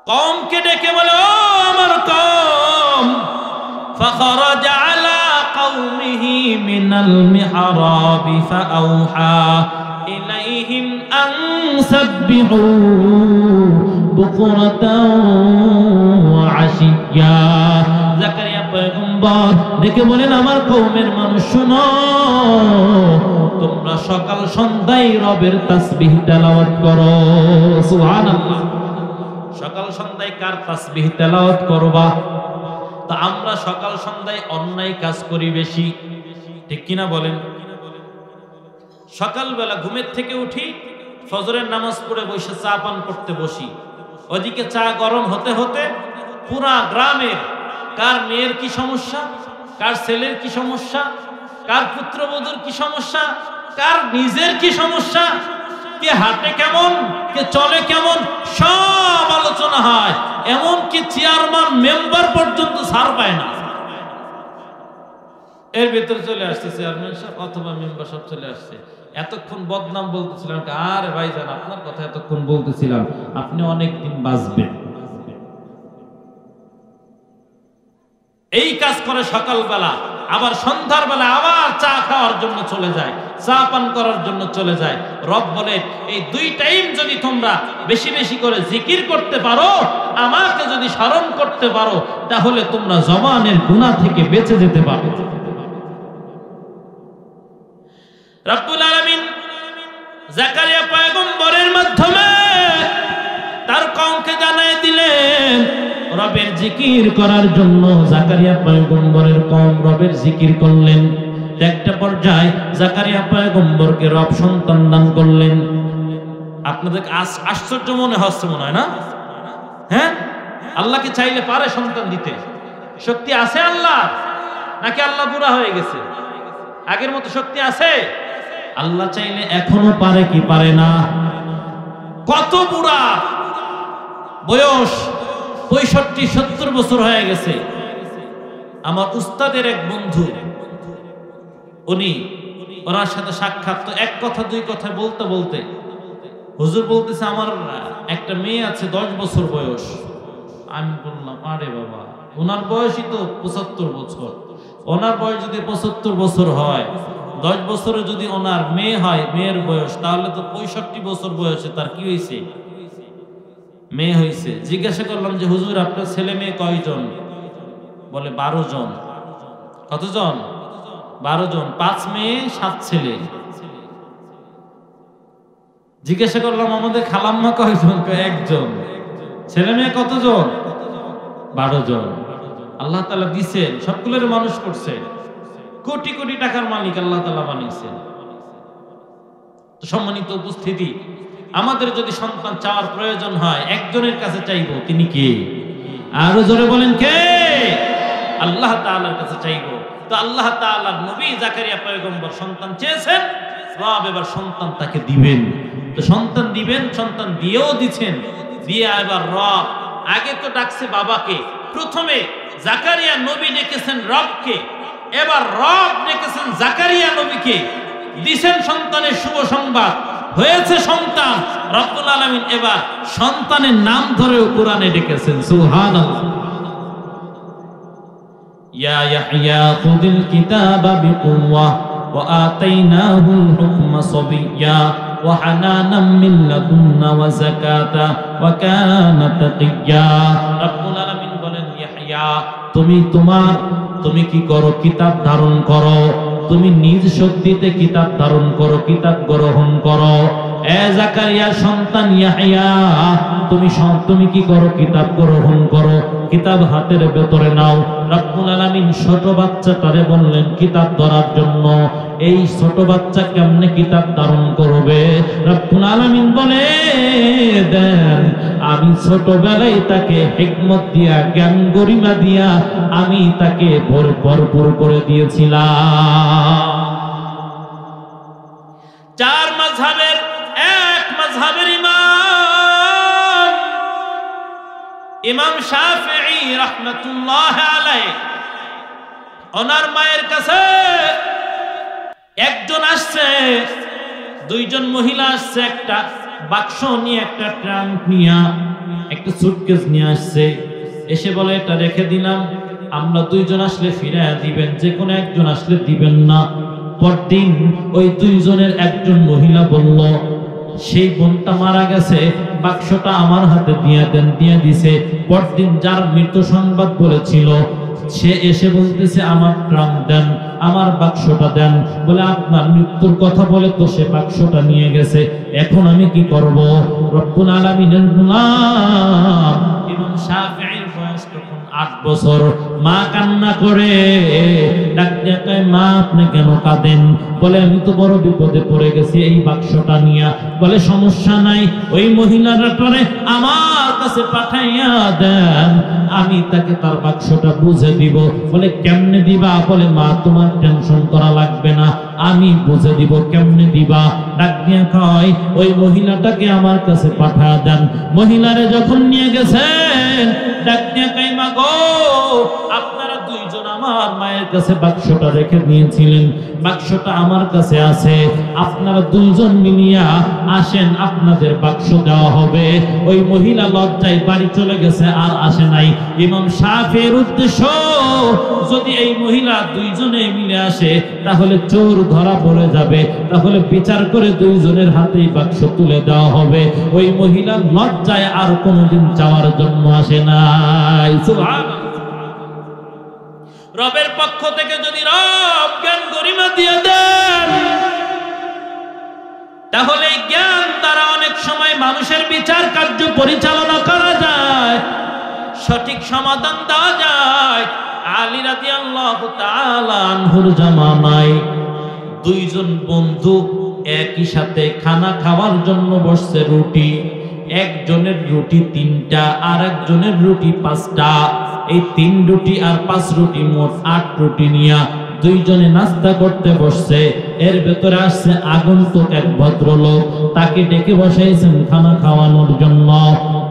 কওমকে ডেকে বলে, ও আমার কওম, فخرج على قومه من المحراب فأوحى إليهم أن سبحوا بكرة وعشيا। জাকারিয়া পয়গম্বর ডেকে বলেন, আমার কওমের মানুষ শোনো, তোমরা সকাল সন্ধ্যায় রবের তাসবিহ তেলাওয়াত করো। সুবহানাল্লাহ। সকাল সন্ধ্যায় কার তাসবিহ তেলাওয়াত করবা? তা আমরা সকাল সন্ধ্যায় অন্যায় কাজ করি বেশি, ঠিক কিনা বলেন? সকালবেলা ঘুমের থেকে উঠি, ফজরের নামাজ পড়ে বসে চা পান করতে বসি, ওদিকে চা গরম হতে হতে পুরা গ্রামের কার মেয়ের কি সমস্যা, কার ছেলের কি সমস্যা, কার পুত্রবধূর কি সমস্যা, কার নিজের কি সমস্যা, কে হাঁটে কেমন, কে চলে কেমন, সব আলোচনা হয়। এমনকি চেয়ারম্যান মেম্বার পর্যন্ত ছাড় পায় না। এর ভিতরে চলে আসছে চেয়ারম্যান সাহেব অথবা মেম্বার সাহেব চলে আসছে, এতক্ষণ বদনাম বলতেছিলাম, আরে ভাইজান আপনার কথা এতক্ষণ বলতেছিলাম, আপনি অনেকদিন বাঁচবেন। এই কাজ করে সকালবেলা, আবার সন্ধ্যার বেলা আবার চা খাওয়ার জন্য চলে যায়, চা পান করার জন্য চলে যায়। রব বলে, এই 2 টাইম যদি তোমরা বেশি বেশি করে জিকির করতে পারো, আমাকে যদি স্মরণ করতে পারো, তাহলে তোমরা জবানের গুনাহ থেকে বেঁচে যেতে পারো। রব্বুল আলামিন জাকারিয়া পয়গম্বরের মাধ্যমে তার কওমকে জানায় দিলেন রবের জিকির করার জন্য। জাকারিয়া পয়গম্বরের কওম রবের জিকির করলেন। একটা পর্যায়ে জাকারিয়া পয়গম্বরকে রব সন্তান দান করলেন। আপনাদের আশ্চর্য মনে হচ্ছে মনে হয় না? হ্যাঁ, আল্লাহ কি চাইলে পারে সন্তান দিতে? শক্তি আছে আল্লাহ, নাকি আল্লাহ বুড়া হয়ে গেছে? আগের মতো শক্তি আছে? আল্লাহ চাইলে এখনো পারে কি পারে না? কত বুড়া বয়স, 65-70 বছর হয়ে গেছে। আমার উস্তাদের এক বন্ধু, উনি ওনার সাথে সাক্ষাৎ, তো এক কথা দুই কথা বলতে বলতে হুজুর বলতেছে আমার একটা মেয়ে আছে 10 বছর বয়স। আমি বললাম আরে বাবা, ওনার বয়সই তো 75 বছর। ওনার বয়স যদি 75 বছর হয়, 10 বছরে যদি ওনার মেয়ে হয়, মেয়ের বয়স, তাহলে তো 65 বছর বয়সে তার কি হয়েছে? মেয়ে হয়েছে। জিজ্ঞাসা করলাম যে হুজুর আপনার ছেলে মেয়ে কয়জন? বলে 12 জন। কতজন? 12 জন। 5 মেয়ে 7 ছেলে। জিজ্ঞাসা করলাম আমাদের খালাম্মা কয়জন? একজন। ছেলে মেয়ে কতজন? 12 জন। আল্লাহ তাআলা দিয়েছেন, সবগুলোর মানুষ করছে। কোটি কোটি টাকার মালিক আল্লাহ তাআলা বানিয়েছেন। তো সম্মানিত উপস্থিতি, আমাদের যদি সন্তান চাওয়ার প্রয়োজন হয়, একজনের কাছে চাইবো, তিনি কে? আরো জোরে বলেন কে? আল্লাহ তাআলার কাছে চাইবো। তো আল্লাহ তাআলার নবী জাকারিয়া পয়গম্বর সন্তান চেয়েছেন, রব এবার সন্তান তাকে দিবেন। তো সন্তান দিবেন, সন্তান দিয়েও দিচ্ছেন। দিয়ে এবার রব, আগে তো ডাকছে বাবাকে, প্রথমে জাকারিয়া নবী ডেকেছেন রবকে, এবার রব ডেকেছেন জাকারিয়া নবীকে, দিছেন সন্তানের শুভ সংবাদ, হয়েছে সন্তান। রব্বুল আলামিন এবার সন্তানের নাম ধরেও কোরআনে ডেকেছেন। সুবহানাল্লাহ। ইয়া ইয়াহইয়া খুযিল কিতাবা বিকুওয়া ওয়া আতাইনাহুল হুকমা সাবিয়্যা ওয়া হানানাম মিন লাদুন্না ওয়া যাকাতা ওয়া কানা তাকিয়্যা। রব্বুল আলামিন বলেন ইয়াহইয়া, তুমি কি করো? কিতাব ধারণ করো। তুমি নিজ শক্তিতে কিতাব ধারণ করো, কিতাব গ্রহণ করো। এ জাকারিয়া সন্তান ইয়াহইয়া, তুমি কি করো? কিতাব গ্রহণ করো, কিতাব হাতের ভেতরে নাও। রব্বুল আলামিন ছোট বাচ্চাটারে বললেন কিতাব ধরার জন্য। এই ছোট বাচ্চা কেমনে কিতাব ধারণ করবে? রব্বুল আলামিন বলে দেন, আমি ছোটবেলায় তাকে হিকমত দিয়া, জ্ঞান গরিমা দিয়া আমি তাকে ভরপুর করে দিয়েছিলাম। 4 মাযহাবের এক মাযহাবের ইমাম শাফিঈ রাহমাতুল্লাহ আলাইহি, ওনার মায়ের কাছে একজন আসছে, 2 জন মহিলা আসছে, একটা বাক্স নিয়ে, একটা ট্রাঙ্ক নিয়ে, একটা সুটকেস নিয়ে আসছে। এসে বলে এটা রেখে দিলাম, আমরা 2 জন আসলে ফিরাইয়া দিবেন, যে কোনো একজন আসলে দিবেন না। পরদিন ওই 2 জনের একজন মহিলা বলল সেই বোনটা মারা গেছে, বাক্সটা আমার হাতে দিয়ে দেন। দিয়ে দিছে। পরদিন যার মৃত্যু সংবাদ বলেছিল সে এসে বলতেছে আমার ট্রাঙ্ক দেন, আমার বাক্সটা দেন। বলে আপনার মৃত্যুর কথা বলে তো সে বাক্সটা নিয়ে গেছে, এখন আমি কি করব? রব্বুল আলামিনের গোলাম ইমাম শাফিঈর বয়স তখন 8 বছর। মা কান্না করে ডাক দিয়ে কয়, মা আপনি কেন কাঁদেন? বলে আমি তো বড় বিপদে পড়ে গেছি এই বাক্সটা নিয়ে। বলে সমস্যা নাই, ওই মহিলাটারে আমার কাছে পাঠাইয়া দেন, আমি তাকে তার বাক্সটা বুঝে দিব। বলে কেমনে দিবা? বলে মা তোমার টেনশন করা লাগবে না, আমি বুঝে দিব। কেমনে দিবা? ডাক দিয়ে কয় ওই মহিলাটাকে আমার কাছে পাঠায়া দেন। মহিলারে যখন নিয়ে গেছেন, ডাক দিয়ে কয় মা গো, আপনারা 2 জন আমার মায়ের কাছে বাক্সটা রেখে দিয়েছিলেন, বাক্সটা আমার কাছে আছে, আপনারা 2 জন মিলিয়া আসেন, আপনাদের বাক্স দেওয়া হবে। ওই মহিলা লজ্জায় বাড়ি চলে গেছে, আর আসে নাই। ইমাম শাফিঈর উদ্দেশ্য, যদি এই মহিলা 2 জনে মিলে আসে তাহলে চোর ধরা পড়ে যাবে, তাহলে বিচার করে 2 জনের হাতেই বাক্স তুলে দেওয়া হবে। ওই মহিলা লজ্জায় আর কোনোদিন চাওয়ার জন্য আসে নাই। সুবহানাল্লাহ। রবের পক্ষ থেকে যদি রব জ্ঞান গরিমা দিয়ে দেন, তাহলে জ্ঞান দ্বারা অনেক সময় মানুষের বিচার কার্য পরিচালনা করা যায়, সঠিক সমাধান দেওয়া যায়। আলী রাদিয়াল্লাহু তাআলা আনহুর জামানায় দুইজন বন্ধু একই সাথে খানা খাওয়ার জন্য বসছে। রুটি, একজনের রুটি 3টা, আর একজনের রুটি 5টা। এই 3 রুটি আর 5 রুটি মোট 8 রুটি নিয়ে দুইজনে নাস্তা করতে বসছে। এর ভেতরে আসছে আগন্তুক এক ভদ্রলোক, তাকে ডেকে বসাইছেন খানা খাওয়ানোর জন্য।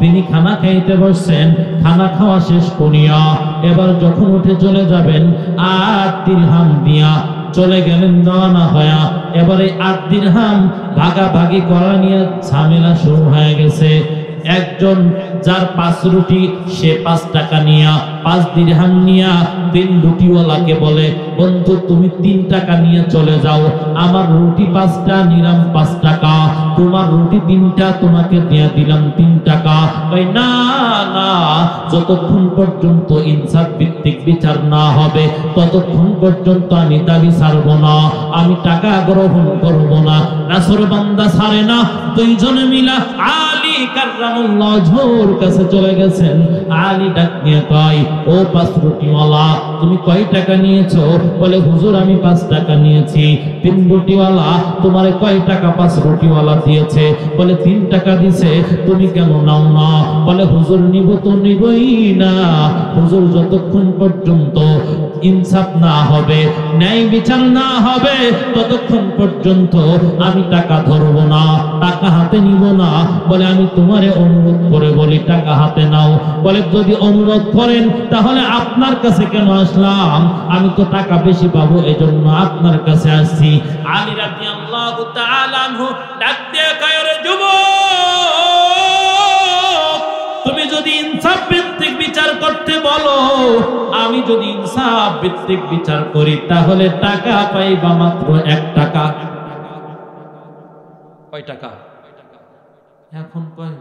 তিনি খানা খাইতে বসছেন। খানা খাওয়া শেষ করিয়া এবার যখন উঠে চলে যাবেন 8 দিরহাম দিয়া চলে গেলেন রওনা হয়া। এবারে 8 দিরহাম ভাগাভাগি করা নিয়ে ঝামেলা শুরু হয়ে গেছে। একজন যার 5 রুটি সে 5 টাকা নিয়া 5 দিরহাম নিয়া 3 রুটিওয়ালাকে বলে, বন্ধু তুমি 3 টাকা নিয়ে চলে যাও, আমার রুটি 5টা নিলাম 5 টাকা, তোমার রুটি 3টা তোমাকে দিয়ে দিলাম 3 টাকা। কই না না, যতক্ষণ পর্যন্ত ইনসাফ ভিত্তিক বিচার না হবে ততক্ষণ পর্যন্ত আমি দাবি ছাড়ব না, আমি টাকা গ্রহণ করব না। রাসূল বান্দা ছাড়ে না। দুইজনে মিলা আলী কাররামাল্লাহু ওয়াজহুর কাছে চলে গেছেন। আলী ডাক নিয়ে কয়, ও 5 রুটিওয়ালা তুমি কয় টাকা নিয়েছো? বলে হুজুর আমি 5 টাকা নিয়েছি। 3 রুটিওয়ালা তোমারে কয় টাকা 5 রুটিওয়ালা দিয়েছে? বলে 3 টাকা দিছে, তুমি কেন নাও না? বলে হুজুর নিব তো নিবই না, হুজুর যতক্ষণ পর্যন্ত ইনসাফ না হবে, ন্যায় বিচার না হবে ততক্ষণ পর্যন্ত আমি টাকা ধরবো না, টাকা হাতে নিব না। বলে আমি তোমারে অনুরোধ করে বলি টাকা হাতে নাও। বলে যদি অনুরোধ করেন তাহলে আপনার কাছে কেন আসলাম? আমি তো টাকা বেশি পাবো এজন্য আপনার কাছে আসছি। আলী রাদিয়াল্লাহু তাআলা আনহু ডাক দিয়ে কয়, রে যুবক, তুমি যদি ইনসাফ ভিত্তিক বিচার করতে বলো, আমি যদি ইনসাফ ভিত্তিক বিচার করি তাহলে টাকা পাইবা মাত্র 1 টাকা। কয় টাকা? এখন কয়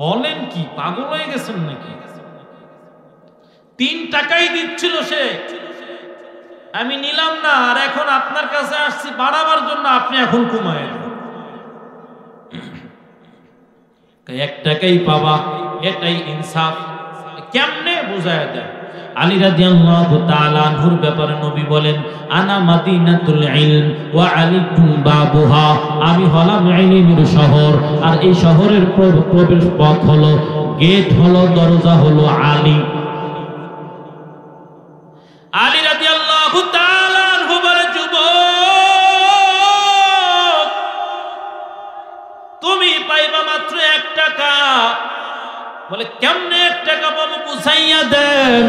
বলেন কি, পাগল হয়ে গেছেন নাকি? 3 টাকাই দিচ্ছিল সে, আমি নিলাম না, আর এখন আপনার কাছে আসছি বাড়াবার জন্য, আপনি এখন কমায় 1 টাকাই পাবা, এটাই ইনসাফ। কেমনে বুঝায় দেয়? আলী রাদিয়াল্লাহু তাআলা আনহুর ব্যাপারে নবী বলেন, আনা মাদিনাতুল ইলম ওয়া আলিকুম বাবুহা, আমি হলাম ইলমের শহর, আর এই শহরের প্রবেশ পথ হলো, গেট হলো, দরজা হলো আলী। আলী রাদিয়াল্লাহু তাআলা আনহু বলে, যুবক তুমি পাইবা মাত্র 1 টাকা। বলে কেমনে 1 টাকা পাবো, বুঝাইয়া দেন।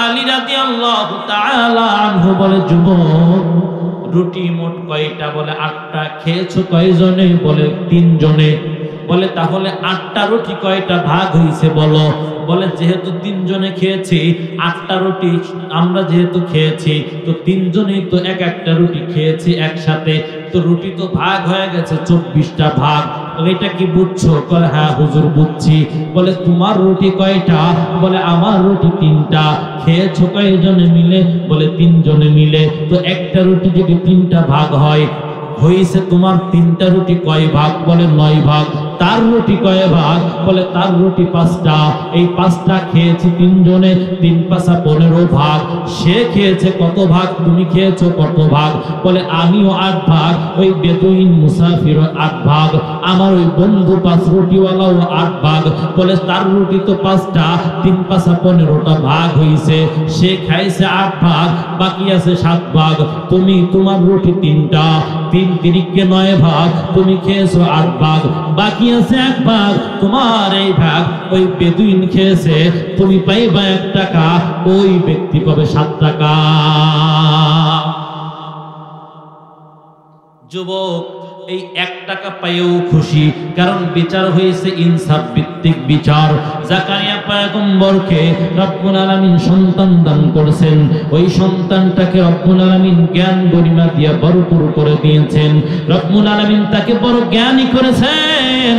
আলী রাদিয়াল্লাহু তাআলা আনহু বলে, যুবক রুটি মোট কয়টা? বলে 8টা। খেয়েছো কয়জনে? বলে 3 জনে। বলে তাহলে 8টা রুটি কয়টা ভাগ হইছে বলো? বলে যেহেতু 3 জনে খেয়েছি, 8টা রুটি আমরা যেহেতু খেয়েছি, তো 3 জনেই তো একটা রুটি খেয়েছি একসাথে, তো রুটি তো ভাগ হয়ে গেছে 24টা ভাগ। বলে এটা কি বুঝছো? বলে হ্যাঁ হুজুর বুঝছি। বলে তোমার রুটি কয়টা? বলে আমার রুটি 3টা। খেয়েছো কয়জনে মিলে? বলে 3 জনে মিলে। তো একটা রুটি যদি 3টা ভাগ হয়, হইছে তোমার 3টা রুটি কয় ভাগ? বলে 9 ভাগ। তার রুটি কয় ভাগ? বলে তার রুটি 5টা। এই 5টা খেয়েছি 3 জনে, 3 5 15 ভাগ। সে খেয়েছে কত ভাগ? তুমি খেয়েছো কত ভাগ? বলে আমিও 8 ভাগ, ওই বেদুইন মুসাফিরও 8 ভাগ, আমার ওই বন্ধু 5 রুটিওয়ালাও 8 ভাগ। বলে তার রুটি তো 5টা, 3 5 15টা ভাগ হইছে, সে খাইছে 8 ভাগ, বাকি আছে 7 ভাগ। তুমি তোমার রুটি 3টা, 3 তিরিকে 9 ভাগ, তুমি খেয়েছো 8 ভাগ, বাকি আছে 1 ভাগ। তোমার এই ভাগ ওই বেদুইন খেয়েছে, তুমি পাইবা 1 টাকা, ওই ব্যক্তি পাবে 7 টাকা। যুবক এই 1 টাকা পাইও খুশি, কারণ বিচার হয়েছে ইনসাফ ভিত্তিক বিচার। জাকারিয়া পয়গম্বরকে রব্বুল আলামিন সন্তান দান করেছেন, ওই সন্তানটাকে রব্বুল আলামিন জ্ঞান গরিমা দিয়ে ভরপুর করে দিয়েছেন। রব্বুল আলামিন তাকে বড় জ্ঞানী করেছেন।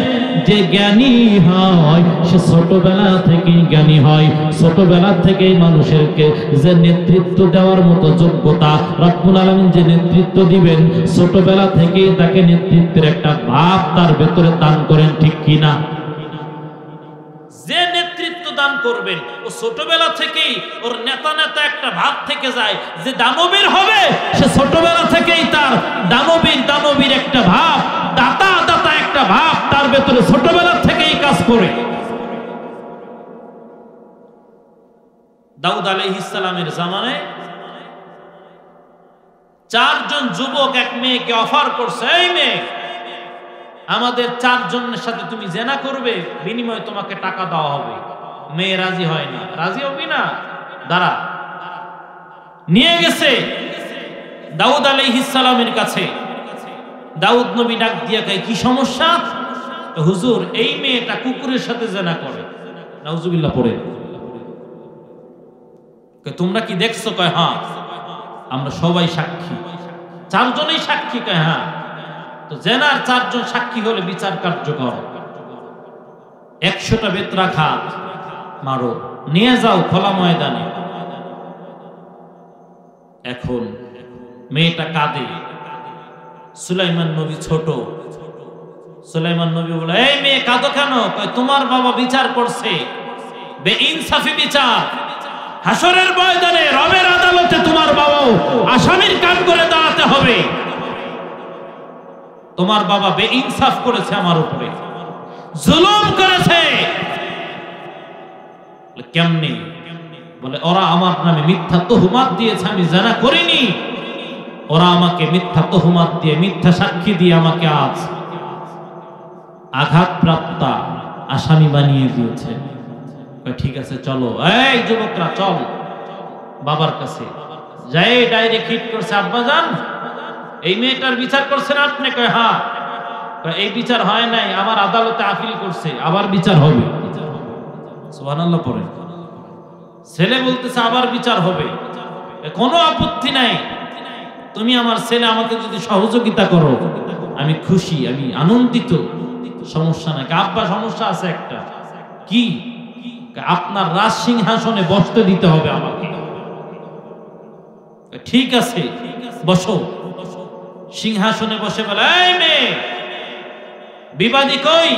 যে জ্ঞানী হয় সে ছোটবেলা থেকেই জ্ঞানী হয়। ছোটবেলা থেকেই মানুষেরকে যে নেতৃত্ব দেওয়ার মতো যোগ্যতা রব্বুল আলামিন যে নেতৃত্ব দিবেন, ছোটবেলা থেকেই তাকে নেতৃত্বের একটা ভাব তার ভেতরে দান করেন, ঠিক কিনা? যে নেতৃত্ব দান করবেন ও ছোটবেলা থেকেই ওর নেতা নেতা একটা ভাব থেকে যায়। যে দানবীর হবে সে ছোটবেলা থেকেই তার দানবীর একটা ভাব, দাতা একটা ভাব তার ভেতরে ছোটবেলা থেকেই কাজ করে। দাউদ আলাইহিস সালামের জামানায় 4 জন যুবক এক মেয়েকে অফার করছে, এই মেয়ে আমাদের 4 জনের সাথে তুমি জেনা করবে, বিনিময়ে তোমাকে টাকা দেওয়া হবে। মেয়ে রাজি হয় না। রাজি হবি না? দাঁড়া। নিয়ে গেছে দাউদ আলাইহিস সালামের কাছে। দাউদ নবী ডাক দিয়া কয়, কি সমস্যা? হুজুর, এই মেয়েটা কুকুরের সাথে জেনা করে। নাউজুবিল্লাহ পড়ে। তোমরা কি দেখছো? কয় হ্যাঁ, আমরা সবাই সাক্ষী, 4 জনেই সাক্ষী। কয় হ্যাঁ। তো জেনার 4 জন সাক্ষী হলে বিচার কার্যকর। 100টা বেত্রা খাত মারো, নিয়ে যাও খোলা ময়দানে। এখন মেয়েটা কাঁদে। সুলাইমান নবী ছোট। সুলাইমান নবী বলে, এই মেয়ে কাঁদো কেন? কয় তোমার বাবা বিচার করছে, বেইনসাফি বিচার। হাসরের ময়দানে রবের আদালতে তোমার বাবাও আসামির কান করে দাঁড়াতে হবে। তোমার বাবা বেইনসাফ করেছে, আমার উপরে জুলুম করেছে। কেমনে? বলে, ওরা আমার নামে মিথ্যা তুহমাত দিয়েছে, আমি জানা করিনি। ওরা আমাকে মিথ্যা তুহমাত দিয়ে, মিথ্যা সাক্ষী দিয়ে আমাকে আজ আঘাতপ্রাপ্ত আসামি বানিয়ে দিয়েছে। ঠিক আছে চলো, এই যুবকরা চল বাবার কাছে যাই। ডাইরেক্ট হিট করছে, আব্বা জান এই মেয়েটার বিচার করছেন আপনি? কয় হ্যাঁ। এই বিচার হয় নাই, আমার আদালতে আপিল করছে, আবার বিচার হবে। সুবহানাল্লাহ পড়ে। ছেলে বলতেছে আবার বিচার হবে, কোনো আপত্তি নাই। তুমি আমার ছেলে, আমাকে যদি সহযোগিতা করো আমি খুশি, আমি আনন্দিত, সমস্যা নাই। আব্বা সমস্যা আছে একটা। কি? আপনার রাজ সিংহাসনে বসতে দিতে হবে আমাকে। ঠিক আছে বসো। সিংহাসনে বসে বলে, এই মেয়ে বিবাদী কই?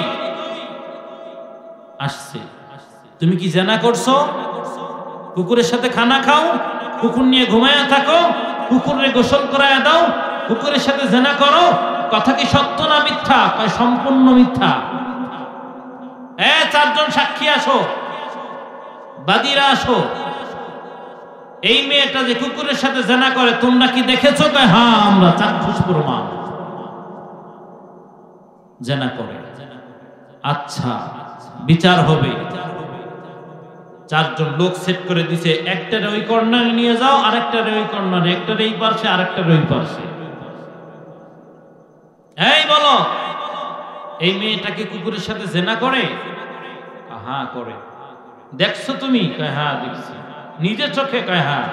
আসছে। তুমি কি জেনা করছো? কুকুরের সাথে খানা খাও, কুকুর নিয়ে ঘুমায়া থাকো, কুকুরের গোসল করায়া দাও, কুকুরের সাথে জেনা করো। কথা কি সত্য না মিথ্যা? কয় সম্পূর্ণ মিথ্যা। 4 জন সাক্ষী আসো, বাদীরা আসো। এই মেয়েটা যে কুকুরের সাথে জেনা করে তোমরা কি দেখেছো? কয় হ্যাঁ, আমরা চাক্ষুষ প্রমাণ, জেনা করে। আচ্ছা বিচার হবে। 4 জন লোক সেট করে দিছে, একটারে ওই কর্নারে নিয়ে যাও, আরেকটারে ওই কর্নারে, একটারে এই পাশে, আরেকটারে ওই পাশে। এই বলো, এই মেয়েটা কি কুকুরের সাথে জেনা করে? হ্যাঁ করে। দেখছো তুমি? কয় হ্যাঁ দেখছি। নিজের চোখে? কয় হ্যাঁ।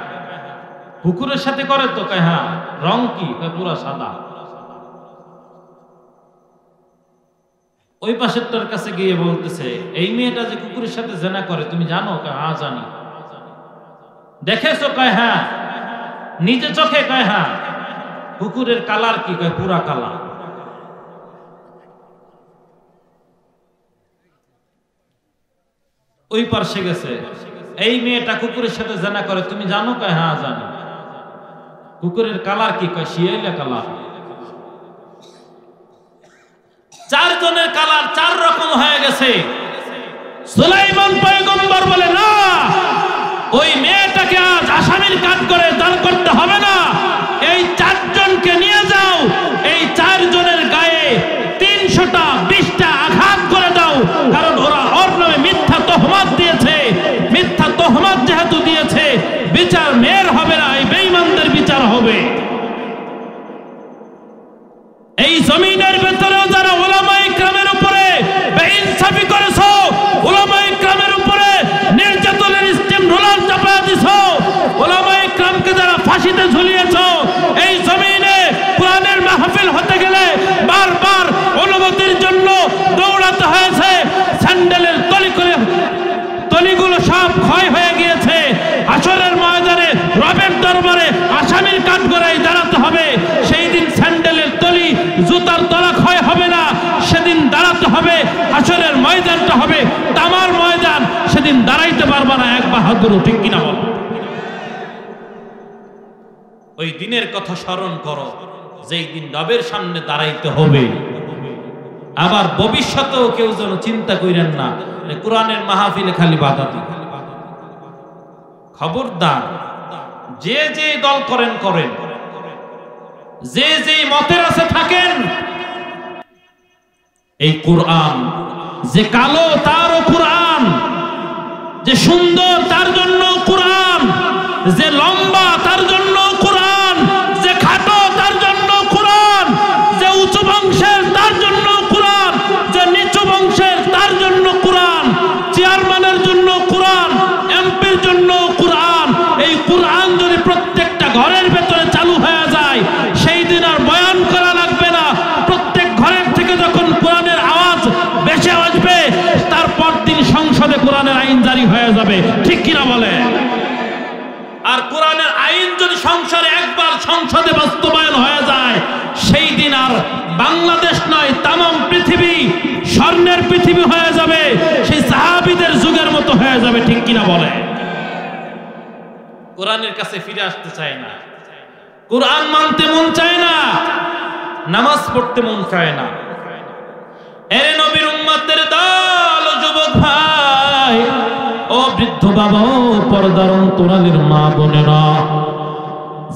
কুকুরের সাথে করে তো? কয় হ্যাঁ। রং কি? কয় পুরা সাদা। ওই পাশেরটার কাছে গিয়ে বলতেছে, এই মেয়েটা যে কুকুরের সাথে জেনা করে তুমি জানো? কয় হ্যাঁ জানি। দেখেছো? কয় হ্যাঁ। নিজে চোখে? কয় হ্যাঁ। কুকুরের কালার কি? কয় পুরা কালা। ওই পাশে গেছে, এই মেয়েটা কুকুরের সাথে জেনা করে তুমি জানো? কয় হ্যাঁ জানি। কুকুরের কালার কি? কয় শিয়াইলা কালার। 4 জনের কালার 4 রকম হয়ে গেছে। সুলাইমান পয়গম্বর বলে, না, ওই মেয়েটাকে আজ আসামির কাঠ করে দান করতে হবে না। এই 4 জনকে নিয়ে যাও, এই 4 জনের গায়ে 300টা 20টা আঘাত করে দাও, কারণ ওরা ওর নামে মিথ্যা তহমত দিয়েছে। মিথ্যা তহমত যেহেতু দিয়েছে, বিচার মেয়ের হবে না, এই বেঈমানদের বিচার হবে। এই জমিনের ভেতরেও যারা উলামায়ে কেরামের উপরে বেইনসাফি করেছো, উলামায়ে কেরামের উপরে নির্যাতনের স্টিম রোলার চাপায়া দিছো, উলামায়ে কেরামকে যারা ফাঁসিতে ঝুলিয়েছো, এই জমিনে কোরআনের মাহফিল হতে গেলে বারবার অনুমতির জন্য দৌড়াতে হয়। হবে তামার ময়দান, সেদিন দাঁড়াইতে পারবা না এক বাহাদুরও, ঠিক কিনা বল? ওই দিনের কথা স্মরণ করো, যেই দিন রবের সামনে দাঁড়াইতে হবে। আবার ভবিষ্যতেও কেউ যেন চিন্তা করেন না কোরআনের মাহফিলে খালি বাধা দিন। খবরদার, যে যে দল করেন করেন, যে যে মতের আছে থাকেন, এই কোরআন যে কালো তারও কোরআন, যে সুন্দর তার জন্য কোরআন, যে লম্বা তার জন্য কোরআন, যে খাটো তার জন্য কোরআন, যে উঁচু বংশের তার জন্য কোরআন, যে নিচু বংশের তার জন্য কোরআন, চেয়ারম্যানের জন্য কোরআন, এমপির জন্য কোরআন। এই কোরআন যদি প্রত্যেকটা ঘরের ভেতরে চালু হয়ে যায়, সেই দিন আর বয়ান করা লাগবে না। প্রত্যেক ঘরের থেকে যখন কোরআনের আওয়াজ বেশি আসবে, তারপর দিন সংসদে কোরআনের আইন জারি হয়ে যাবে, ঠিক কিনা বলে? আর কোরআনের আইন যদি সংসদে একবার সংসদে বাস্তবায়ন হয়ে যায়, সেই দিন আর বাংলাদেশ নয়, তামাম পৃথিবী স্বর্ণের পৃথিবী হয়ে যাবে, সেই সাহাবীদের যুগের মতো হয়ে যাবে, ঠিক কিনা বলে? কোরআনের কাছে ফিরে আসতে চায় না, কোরআন মানতে মন চায় না, নামাজ পড়তে মন চায় না। এরে নবীর উম্মতের দল, যুবক ভাই, ও বৃদ্ধ বাবা, ও পর্দার অন্তরালের মা বোনেরা,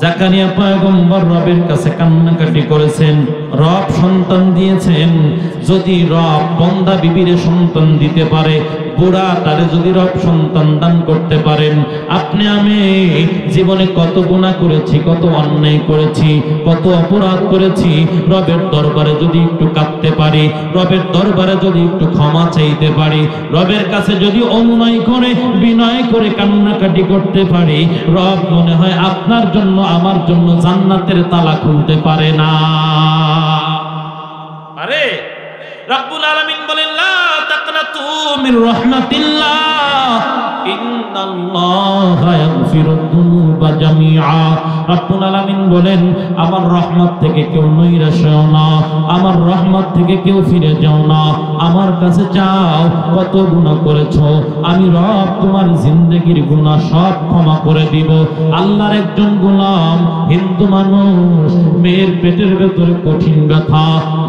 জাকারিয়া পয়গম্বর রবের কাছে কান্নাকাটি করেছেন, রব সন্তান দিয়েছেন। যদি রব বন্দা বিবিরে সন্তান দিতে পারে, বুড়া তারে যদি রব সন্তান দান করতে পারেন, আপনি আমি জীবনে কত গুনাহ করেছি, কত অন্যায় করেছি, কত অপরাধ করেছি, রবের দরবারে যদি একটু কাঁদতে পারি, রবের দরবারে যদি একটু ক্ষমা চাইতে পারি, রবের কাছে যদি অনুনয় করে বিনয় করে কান্নাকাটি করতে পারি, রব মনে হয় আপনার জন্য আমার জন্য জান্নাতের তালা খুলতে পারে না। আরে রব্বুল আলামিন বলেন, লা তাকনাতু মির রাহমাতিল্লাহ, ইন্নাল্লাহা ইয়াগফিরুয যুনুবা জামিআ। রব্বুল আলামিন বলেন, আমার রহমত থেকে কেউ নৈরাশ হও না, আমার রহমত থেকে কেউ ফিরে যাও না, আমার কাছে চাও, কত গুনাহ করেছো, আমি রব তোমার জিন্দেগির গুনাহ সব ক্ষমা করে দিব। আল্লাহর একজন গোলাম, হিন্দু মানুষ, মেয়ের পেটের ভেতরে কঠিন ব্যথা,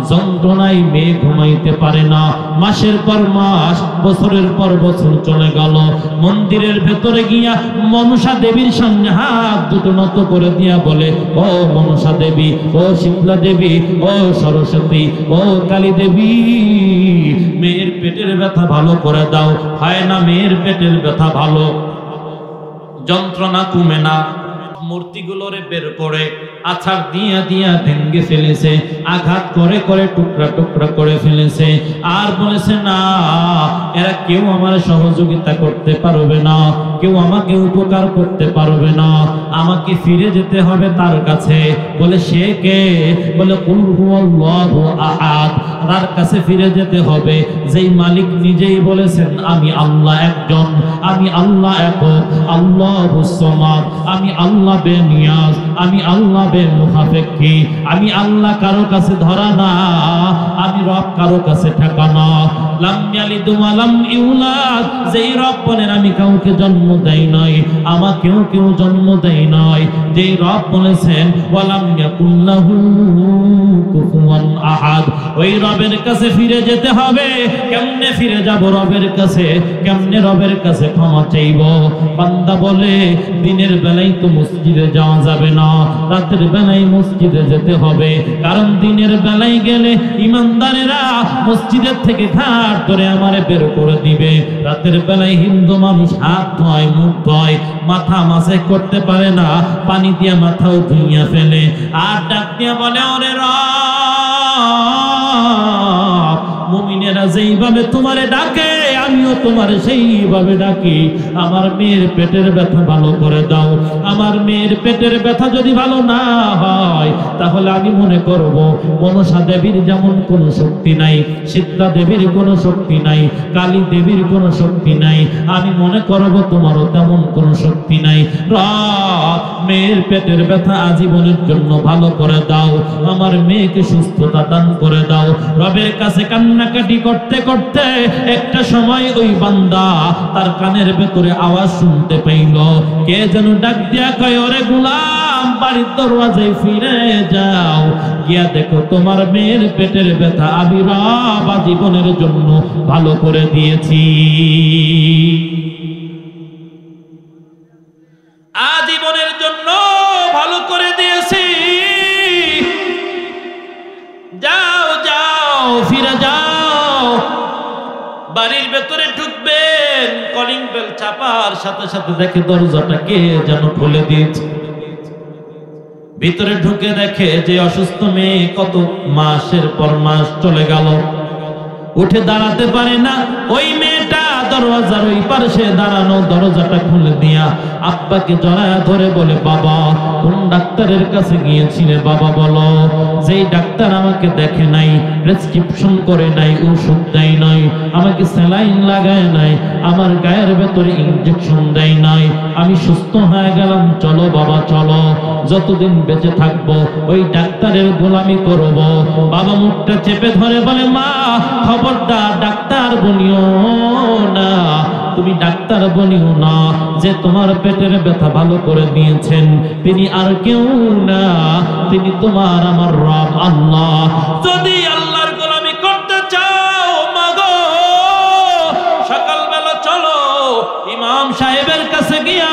যন্ত্রণায় মেয়ে ঘুমাইতে পারে না, মাসের পর মাস, বছরের পর বছর চলে গেল, মন্দিরের ভেতরে গিয়া মনসা দেবীর সামনে হাত দুটো নত করে দিয়া বলে, ও মনসা দেবী, ও শীতলা দেবী, ও সরস্বতী, ও কালী দেবী, মেয়ের পেটের ব্যথা ভালো করে দাও। হয় না মেয়ের পেটের ব্যথা ভালো, যন্ত্রণা কমে না, মূর্তিগুলোরে বের করে আছাড় দিয়া দিয়া ভেঙ্গে ফেলেছে, আঘাত করে করে টুকরা টুকরা করে ফেলেছে, আর বলেছে না, এরা কেউ আমার সহযোগিতা করতে পারবে না, কেউ আমাকে উপকার করতে পারবে না, আমাকে ফিরে যেতে হবে তার কাছে। বলে সে কে? বলে কুল হুয়াল্লাহু আহাদ। তার কাছে ফিরে যেতে হবে যেই মালিক নিজেই বলেছেন, আমি আল্লাহ একজন, আমি আল্লাহ একক, আল্লাহুস সামাদ, আমি আল্লাহ বেনিয়াজ, আমি আল্লাহ বেমুখাফেক্কি, আমি আল্লাহ কারো কাছে ধরা না, আমি রব কারো কাছে ঠেকা না। লাম ইয়ালিদ ওয়া লাম ইউলাদ, যেই রব বলেন আমি কাউকে জন্ম দেই নাই, আমাকেও কেউ জন্ম দেয় নাই, যেই রব বলেছেন ওয়া লাম ইয়াকুল্লাহু কুফুয়ান আহাদ, ওই রবের কাছে ফিরে যেতে হবে। কেমনে ফিরে যাব রবের কাছে? কেমনে রবের কাছে ক্ষমা চাইব? বান্দা বলে, দিনের বেলায় তো মসজিদে যাওয়া যাবে না, রাতের বেলায় মসজিদে যেতে হবে, কারণ দিনের বেলায় গেলে ইমানদারেরা মসজিদের থেকে ঘাট ধরে আমারে বের করে দিবে, রাতের বেলায় হিন্দু মানুষ হাত ধোয়, মুখ ধোয়, মাথা মাসে করতে পারে না, পানি দিয়ে মাথাও ধুইয়া ফেলে, আর ডাক দিয়া বলে, ওরে রব, মুমিনেরা যেইভাবে তোমারে ডাকে আমিও তোমারে সেইভাবে ডাকি, আমার মেয়ের পেটের ব্যথা ভালো করে দাও। আমার মেয়ের পেটের ব্যথা যদি ভালো না হয়, তাহলে আমি মনে করব মনসা দেবীর যেমন কোনো শক্তি নাই, শীতলা দেবীর কোনো শক্তি নাই, কালী দেবীর কোনো শক্তি নাই, আমি মনে করব তোমারও তেমন কোনো শক্তি নাই। রব, মেয়ের পেটের ব্যথা আজীবনের জন্য ভালো করে দাও, আমার মেয়েকে সুস্থতা দান করে দাও। রবের রবের কাছে কান্নাকাটি করতে করতে একটা সময় ওই বান্দা তার কানের ভেতরে আওয়াজ শুনতে পাইল, কে যেন ডাক দিয়া কয়, ওরে গোলাম, বাড়ির দরওয়াজায় ফিরে যাও, গিয়া দেখো তোমার মেয়ের পেটের ব্যথা আমি রব আজীবনের জন্য ভালো করে দিয়েছি, আজীবনের জন্য ভালো করে দিয়েছি, যাও যাও ফিরে যাও। বাড়ির ভেতরে ঢুকবেন, কলিং বেল চাপার সাথে সাথে দেখে দরজাটা কে যেন খুলে দিয়েছে। ভিতরে ঢুকে দেখে যে অসুস্থ মেয়ে কত মাসের পর মাস চলে গেল, উঠে দাঁড়াতে পারে না। ওই মেয়েটা দরওয়াজার ওই পাশে দাঁড়ানো, দরজাটা খুলে দিয়া আব্বাকে জড়ায়া ধরে বলে, বাবা কোন ডাক্তারের কাছে গিয়েছিলে বাবা বলো? যেই ডাক্তার আমাকে দেখে নাই, প্রেসক্রিপশন করে নাই, ওষুধ দেয় নাই, আমাকে স্যালাইন লাগায় নাই, আমার গায়ের ভেতরে ইনজেকশন দেয় নাই, আমি সুস্থ হয়ে গেলাম, চলো বাবা চলো, যতদিন বেঁচে থাকবো ওই ডাক্তারের গোলামি করব। বাবা মুখটা চেপে ধরে বলে, মা খবরদার ডাক্তার বলিও না, তুমি ডাক্তার বলিও না, যে তোমার পেটের ব্যথা ভালো করে দিয়েছেন তিনি আর কেউ না, তিনি তোমার আমার রব আল্লাহ। যদি আল্লাহর গোলামি করতে চাও মাগো, সকালবেলা চলো ইমাম সাহেবের কাছে গিয়া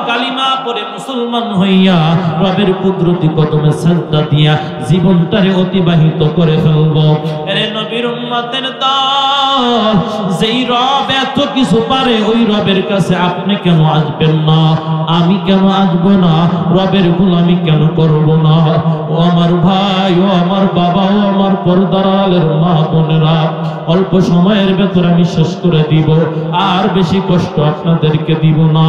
কালিমা পড়ে মুসলমান হইয়া রবের কুদরতি কদমে সাজদা দিয়া জীবনটারে অতিবাহিত করে ফেলবো। এরে নবীর উম্মতের দল, যেই রব এত কিছু পারে ওই রবের কাছে আপনি কেন আসবেন না? আমি কেন আসবো না? রবের গোলামি কেন করব না? ও আমার ভাই, ও আমার বাবা, ও আমার পর্দার আলের মা বোনেরা, অল্প সময়ের ভেতর আমি শেষ করে দিব, আর বেশি কষ্ট আপনাদেরকে দিব না।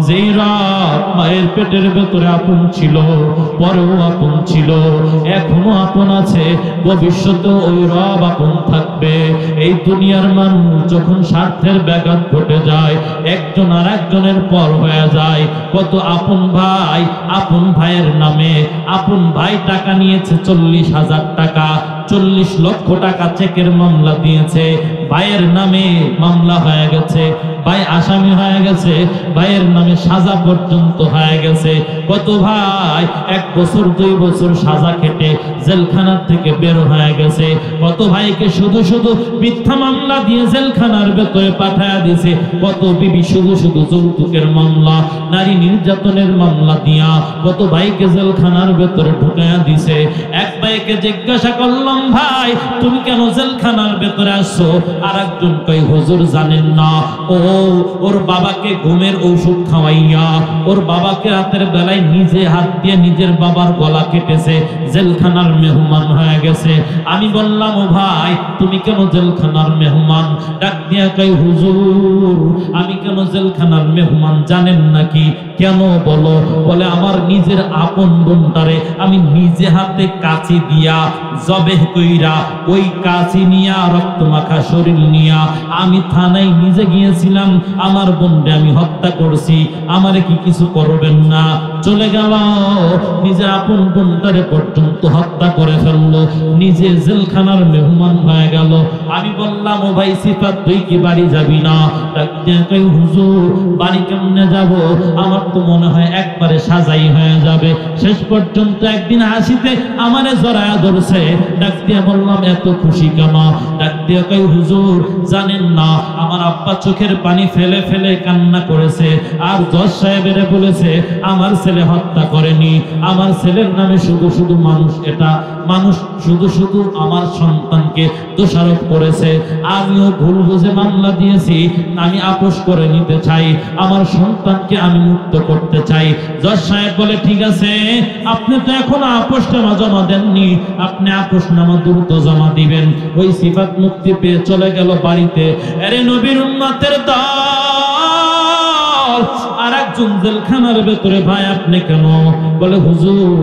যেই রব মায়ের পেটের ভেতরে আপন ছিল, পরেও আপন ছিল, এখনো আপন আছে, ভবিষ্যতে ওই রব আপন থাকবে। এই দুনিয়ার মানুষ যখন স্বার্থের ব্যাঘাত ঘটে যায়, একজন আর একজনের পর হয়ে যায়। কত আপন ভাই, আপন ভাইয়ের নামে আপন ভাই টাকা নিয়েছে 40,000 টাকা, 40 লক্ষ টাকা চেকের মামলা দিয়েছে, ভাইয়ের নামে মামলা হয়ে গেছে, ভাই আসামি হয়ে গেছে, ভাইয়ের নামে সাজা পর্যন্ত হয়ে গেছে। কত ভাই 1 বছর 2 বছর সাজা খেটে জেলখানার থেকে বের হয়ে গেছে। কত ভাইকে শুধু শুধু মিথ্যা মামলা দিয়ে জেলখানার ভেতরে পাঠায়া দিয়েছে। কত বিবি শুধু শুধু যৌতুকের মামলা, নারী নির্যাতনের মামলা দিয়া কত ভাইকে জেলখানার ভেতরে ঢুকায়া দিছে। এক ভাইকে জিজ্ঞাসা করলাম, ভাই তুমি কেন জেলখানার ভেতরে আসছো? আর একজন কই, হুজুর জানেন না, ওর বাবাকে ঘুমের ঔষধ খাওয়াইয়া ওর বাবাকে রাতের বেলায় নিজে হাত দিয়ে নিজের বাবার গলা কেটেছে, জেলখানার মেহমান হয়ে গেছে। আমি বললাম, ও ভাই তুমি কেন জেলখানার মেহমান? ডাক দিয়া কই, হুজুর আমি কেন জেলখানার মেহমান জানেন নাকি? কেন বলো? বলে, আমার নিজের আপন বোনটারে আমি নিজে হাতে কাঁচি দিয়া জবেহ কইরা, ওই কাঁচি নিয়া রক্ত মাখা শরীর নিয়া আমি থানায় নিজে গিয়েছিলাম, আমার বোনকে আমি হত্যা করছি, আমারে কি কিছু করবেন না? চলে গেল, নিজের আপন বোনটারে পর্যন্ত হত্যা করে ফেললো, নিজে জেলখানার মেহমান হয়ে গেল। আমি বললাম, ও ভাই সিফাত তুই কি বাড়ি যাবি না? কই, হুজুর বাড়ি কেমনে যাব? আমার তো মনে হয় একবারে সাজাই হয়ে যাবে। শেষ পর্যন্ত একদিন হাসিতে আমারে জড়ায়া ধরছে। ডাক দিয়া বললাম, এত খুশি কেন? ডাক দিয়া কই, হুজুর জানেন না আমার আব্বা চোখের পানি ফেলে ফেলে কান্না করেছে, আর জজ সাহেবের বলেছে আমার ছেলে হত্যা করেনি, আমার ছেলের নামে শুধু শুধু মানুষ শুধু শুধু আমার সন্তানকে দোষারোপ করেছে। আমিও ভুল বুঝে মামলা দিয়েছি, আমি আপোষ করে নিতে চাই, আমার সন্তানকে আমি মুক্ত করতে চাই। জজ সাহেব বলে, ঠিক আছে, আপনি তো এখন আপোষনামা জমা দেননি, আপনি আপোষনামা দ্রুত জমা দিবেন। ওই সিফাত মুক্তি পেয়ে চলে গেল বাড়িতে। আরে নবীর উম্মতের দল, আর আরেকজন জেলখানার ভেতরে। ভাই আপনি কেন? বলে হুজুর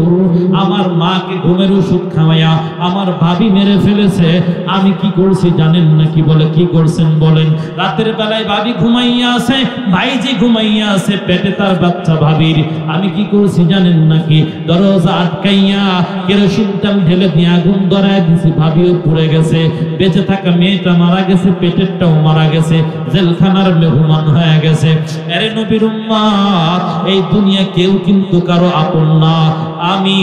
আমার মাকে ঘুমের ওষুধ খাওয়াইয়া আমার ভাবি মেরে ফেলেছে। আমি কি করছি জানেন নাকি? বলে কি করছেন বলেন। রাতের বেলায় ভাবি ঘুমাইয়া আছে, ভাইজি ঘুমাইয়া আছে, পেটে তার বাচ্চা ভাবির। আমি কি করছি জানেন নাকি? দরজা আটকাইয়া কেরোসিন তেল ঢেলে দিয়ে আগুন ধরায় দিছি। ভাবিও পুড়ে গেছে, বেঁচে থাকা মেয়েটা মারা গেছে, পেটেরটাও মারা গেছে, জেলখানার মেহমান হয়ে গেছে। আরে নবীর উম্মত, এই দুনিয়া কেউ কিন্তু কারো আপন না। আমি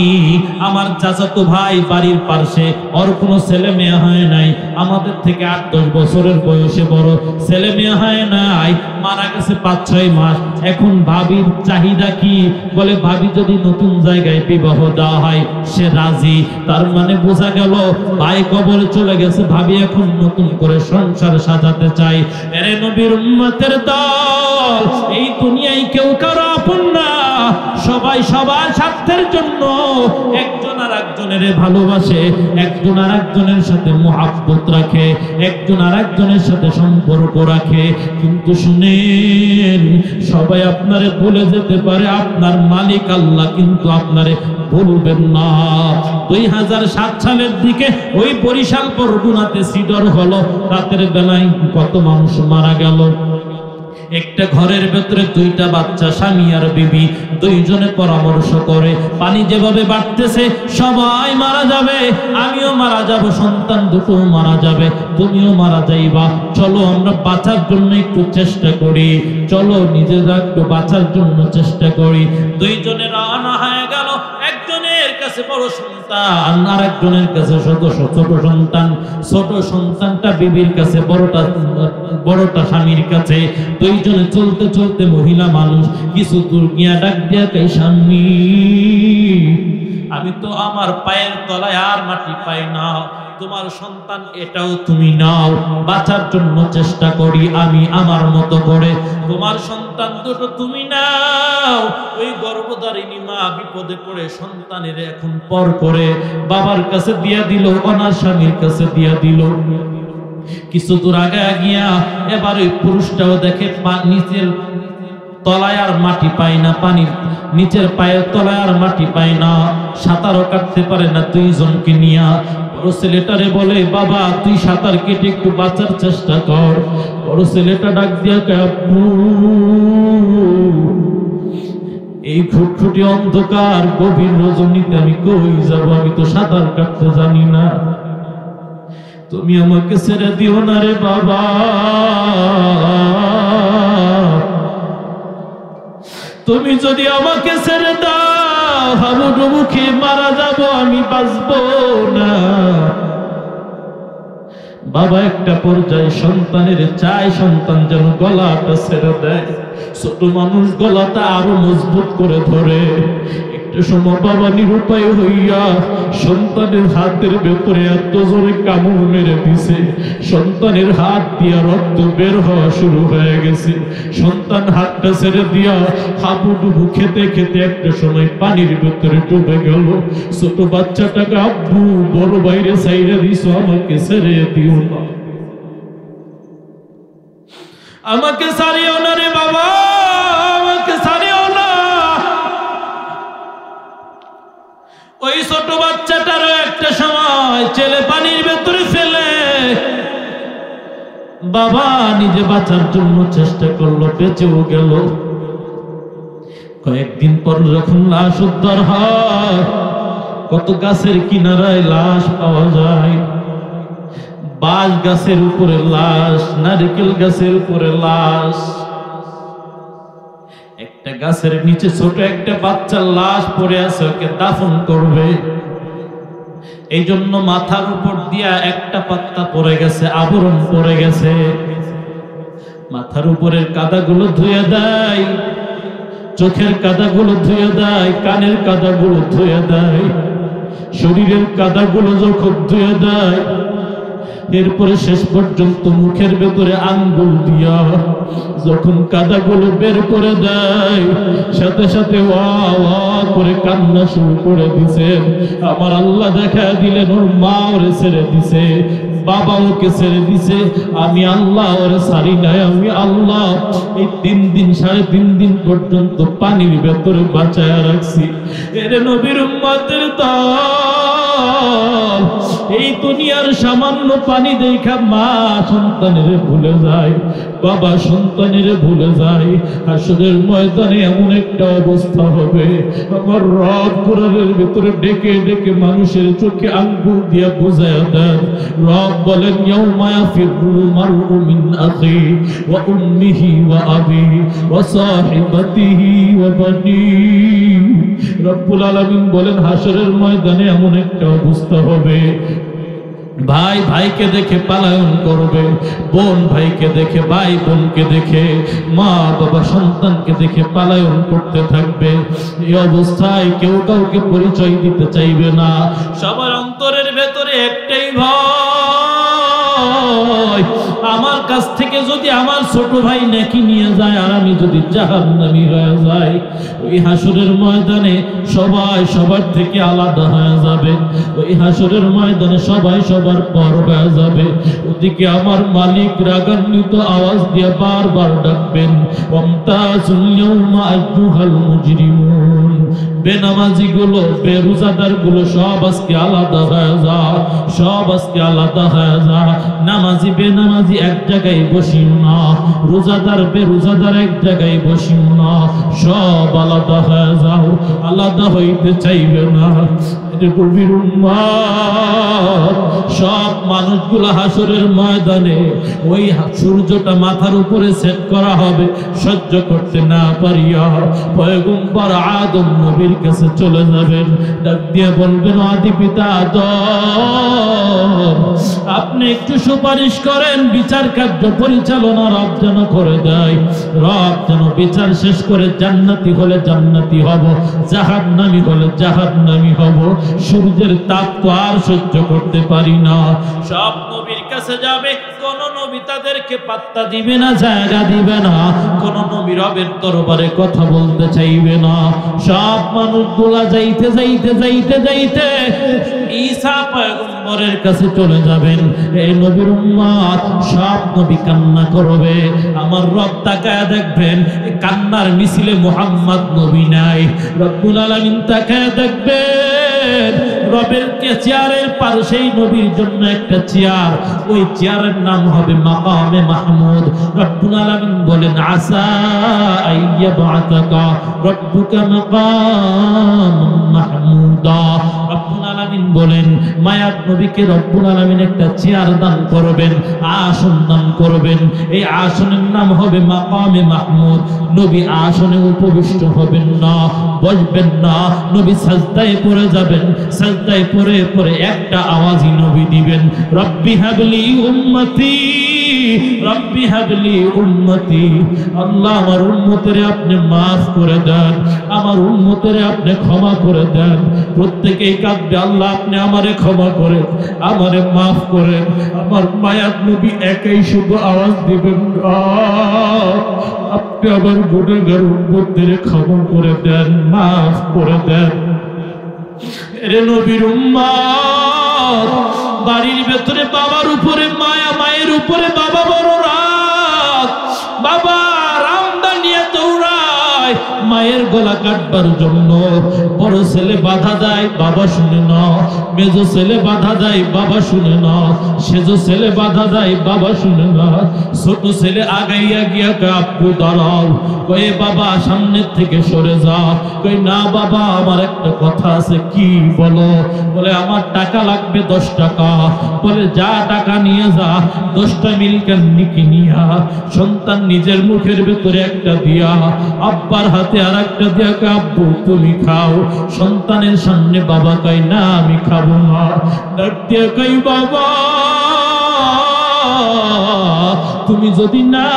আমার চাচাতো ভাই বাড়ির পাশে, ওর কোনো ছেলে মেয়ে হয় নাই, আমাদের থেকে 8-10 বছরের বয়সে বড়, ছেলে মেয়ে হয় নাই, মারা গেছে 5-6 মাস। এখন ভাবির চাহিদা কি? বলে ভাবি যদি নতুন জায়গায় বিবাহ দেওয়া হয় সে রাজি। তার মানে বোঝা গেল ভাই কবরে চলে গেছে, ভাবি এখন নতুন করে সংসার সাজাতে চাই। এরে নবীর উম্মতের দল, এই দুনিয়ায় কেউ কারো আপন না। সবাই সবার স্বার্থের জন্য একজন আর একজনের ভালোবাসে, একজন আর একজনের সাথে মুহাব্বত রাখে, একজন আর একজনের সাথে সম্পর্ক রাখে। কিন্তু শুনেন, সবাই আপনারে ভুলে যেতে পারে, আপনার মালিক আল্লাহ কিন্তু আপনারে ভুলবেন না। 2007 সালের দিকে ওই বরিশাল বরগুনাতে সিডর হলো, রাতের বেলায় কত মানুষ মারা গেল। একটা ঘরের ভেতরে 2টা বাচ্চা, স্বামী আর বিবি, দুইজনে পরামর্শ করে পানি যেভাবে বাড়তেছে সবাই মারা যাবে, আমিও মারা যাব, সন্তান দুটো মারা যাবে, তুমিও মারা যাইবা, চলো আমরা বাঁচার জন্য একটু চেষ্টা করি, চলো নিজেরা একটু বাঁচার জন্য চেষ্টা করি। দুইজনে রওনা হয়ে গেল। একজনের কাছে বড় সন্তান, আর একজনের কাছে ছোট সন্তান। ছোট সন্তানটা বিবির কাছে, বড়টা স্বামীর কাছে। দুইজনে চলতে চলতে মহিলা মানুষ কিছু দূর গিয়া ডাক দিয়া কই, স্বামী আমি তো আমার পায়ের তলায় আর মাটি পাই না, তোমার সন্তান এটাও তুমি নাও, বাঁচার জন্য চেষ্টা করি আমি আমার মতো করে, তোমার সন্তান দুটো তুমি নাও। ওই গর্ভধারিণী মা বিপদে পড়ে সন্তানের এখন পর করে বাবার কাছে দিয়া দিল, অনার স্বামীর কাছে দিয়া দিল। কিছু দূর আগে গিয়া এবার ওই পুরুষটাও দেখে নিচের তলায় আর মাটি পায় না, পানির নিচের পায়ের তলায় আর মাটি পায় না, সাঁতারও কাটতে পারে না। দুইজনকে নিয়া বড় ছেলেটারে বলে, বাবা তুই সাঁতার কেটে একটু বাঁচার চেষ্টা কর। বড় ছেলেটা ডাক দিয়া কয়, আব্বু এই খুটখুটি অন্ধকার গভীর রজনীতে আমি কই যাব? আমি তো সাঁতার কাটতে জানি না, তুমি আমাকে ছেড়ে দিও না রে বাবা, তুমি যদি আমাকে ছেড়ে দাও হাবুডুবু খেয়ে মারা যাব, আমি বাঁচবো না। বাবা একটা পর্যায়ে সন্তানের চাই সন্তান যেন গলাটা ছেড়ে দেয়, ছোট মানুষ গলাটা আরো মজবুত করে ধরে। একটা সময় বাবা নিরুপায় হইয়া সন্তানের হাতের ভেতরে এত জোরে কামড় মেরে দিছে, সন্তানের হাত দিয়া রক্ত বের হওয়া শুরু হয়ে গেছে। সন্তান হাতটা ছেড়ে দিয়া হাবুডুবু খেতে খেতে একটা সময় পানির ভেতরে ডুবে গেল। ছোট বাচ্চাটাকে, আব্বু বড় বাইরে সাইরে দিছো, আমাকে ছেড়ে দিও না, আমাকে ছাড়িও না রে বাবা, আমাকে ছাড়িও না। ওই ছোট বাচ্চাটারও একটা সময় ছেলে পানির ভেতরে ফেলে বাবা নিজে বাঁচার জন্য চেষ্টা করলো, বেঁচেও গেল। কয়েকদিন পর যখন লাশ উদ্ধার হয়, কত গাছের কিনারায় লাশ পাওয়া যায়, বাঁশ গাছের উপরে লাশ, নারকেল গাছের উপরে লাশ, একটা গাছের নিচে ছোট একটা বাচ্চার লাশ পড়ে আছে, ওকে দাফন করবে। এই জন্য মাথার উপর দিয়া একটা পাত্তা পড়ে গেছে, আবরণ পড়ে গেছে। মাথার উপরের কাদাগুলো ধুয়ে দেয়, চোখের কাদাগুলো ধুয়ে দেয়, কানের কাদাগুলো ধুয়ে দেয়, শরীরের কাদাগুলো যখন ধুয়ে দেয়, এরপরে শেষ পর্যন্ত মুখের ভেতরে আঙ্গুল দিয়া যখন কাদাগুলো বের করে দেয়, সাথে সাথে ওয়া ওয়া করে কান্না শুরু করে দিছে। আমার আল্লাহ দেখা দিলেন ওর মা ওরে ছেড়ে দিছে, বাবা ওকে ছেড়ে দিছে, আমি আল্লাহ ওরে ছাড়ি নাই। আমি আল্লাহ এই 3 দিন 3.5 দিন পর্যন্ত পানির ভেতরে বাঁচায়া রাখছি। এর নবীর উম্মতের দল, এই দুনিয়ার সামান্য পানি দেখা মা সন্তানের ভুলে যায়, বাবা সন্তানের ভুলে যায়। হাসরের ময়দানে এমন একটা অবস্থা হবে, আমার রব কোরআনের ভিতরে ডেকে ডেকে মানুষের চোখে আঙ্গুল দিয়া বুঝায়া দেন। রব বলেন ইয়াউমা ইয়াফিরুল মারউ মিন আখি ওয়া উম্মিহি ওয়া আবিহি ওয়া সাহিবাতিহি ওয়া বানিহি। রব্বুল আলামিন বলেন হাসরের ময়দানে এমন একটা অবস্থা হবে, ভাই ভাইকে দেখে পলায়ন করবে, বোন ভাইকে দেখে, ভাই বোনকে দেখে, মা বাবা সন্তানকে দেখে পলায়ন করতে থাকবে। এই অবস্থায় কেউ কাউকে পরিচয় দিতে চাইবে না। সবার অন্তরের ভেতরে একটাই ভয়, আমার কাছ থেকে যদি আমার ছোট ভাই নেকি নিয়ে যায় আর আমি যদি জাহান্নামী হয়ে যাই। ওই হাসরের ময়দানে সবাই সবার থেকে আলাদা হয়ে যাবে, ওই হাসরের ময়দানে সবাই সবার পর হয়ে যাবে। ওদিকে আমার মালিক রাগান্বিত আওয়াজ দিয়ে বারবার ডাকবেন, ওয়ামতাজুল ইয়াউমা আইয়ুহাল মুজরিমুন। বেনামাজি গুলো, বেরোজাদার গুলো সব আজকে আলাদা হয়ে যা, সব আজকে আলাদা হয়ে যা। নামাজি বেনামাজি এক জায়গায় বসিও না, রোজাদার বেরোজাদার এক জায়গায় বসিও না, সব আলাদা হয়ে যাও। আলাদা হইতে চাইবে না। সব মানুষগুলো হাসরের ময়দানে ওই সূর্যটা মাথার উপরে সেট করা হবে, সহ্য করতে না পারিয়া পয়গম্বর আদম নবীর কাছে চলে যাবেন, ডাক দিয়ে বলবেন আদি পিতা আদম, আপনি একটু সুপারিশ করেন, বিচার কার্য পরিচালনা রব যেন করে দেয়। রব যেন বিচার শেষ করে জান্নাতি হলে জান্নাতি হব, জাহান্নামী হলে জাহান্নামী হব। সূর্যের তাপ তো আর সহ্য করতে পারি না। সব নবীর কাছে যাবে, কোন নবী তাদেরকে পাত্তা দিবে না, জায়গা দিবে না। কোন নবী রবের দরবারে কথা বলতে চাইবে না। সব মানুষগুলা যাইতে যাইতে যাইতে যাইতে ঈসা পয়গম্বরের কাছে চলে যাবেন। এই নবীর উম্মত সব নবী কান্না করবে, আমার রব তাকায় দেখবেন কান্নার মিছিলে মুহাম্মদ নবী নাই। রব্বুল আলামিন তাকায় দেখবেন রবের চেয়ারের পাশেই নবীর জন্য একটা চেয়ার, ওই চেয়ারের নাম হবে মাকামে মাহমুদ। রব্বুল আলামিন বলেন আসা আইয়াবআতাকা রব্বুকা মাকাম মাহমুদা। রব্বুল আলামিন বলেন মায়াত নবীকে রব্বুল আলামিন একটা চেয়ার দান করবেন, আসন দান করবেন। এই আসনের নাম হবে মাকামে মাহমুদ। নবী আসনে উপবিষ্ট হবেন না, বসবেন না, নবী সাজদায় পড়ে যাবেন। সাজদায় পড়ে পড়ে একটা আওয়াজই নবী দিবেন, রব্বি হাবলি উম্মতি, রব্বি হাবলি উম্মতি। আল্লাহ আমার উম্মতের আপনি মাফ করে দেন, আমার উম্মতের আপনি ক্ষমা করে দেন। প্রত্যেকেই কাঁদবে, আল্লাহ আপনি আমারে ক্ষমা করেন, আমারে মাফ করেন। আমার মায়াত নবী একাই শুধু আওয়াজ দিবেন, আপনি আমার গুনাহগার উম্মতদের ক্ষমা করে দেন, মাফ করে দেন। এরে নবীর উম্মত, বাড়ির ভেতরে বাবার উপরে মায়া, মায়ের উপরে বাবা বড় রাগ। বাবা রামদা নিয়ে দৌড়ায় মায়ের গলা কাটবার জন্য। বড় ছেলে বাধা দেয়, বাবা শুনে না। মেজ ছেলে বাধা দেয়, বাবা শুনে না। সেজ ছেলে বাধা দেয়, বাবা শুনে না। ছোট ছেলে আগাইয়া গিয়া আব্বু দাঁড়াও, কয়ে বাবা সামনের থেকে সরে যা। কই না বাবা আমার একটা কথা আছে। কি বলো? বলে আমার টাকা লাগবে 10 টাকা। বলে যা টাকা নিয়ে যা, 10টা মিল্কের নিকি নিয়া সন্তান নিজের মুখের ভেতরে একটা দিয়া আব্বার হাতে আর একটা দিয়া আব্বু তুমি খাও। সন্তানের সামনে বাবা কই না আমি খাবো না। ডাক দিয়ে কই বাবা তুমি যদি না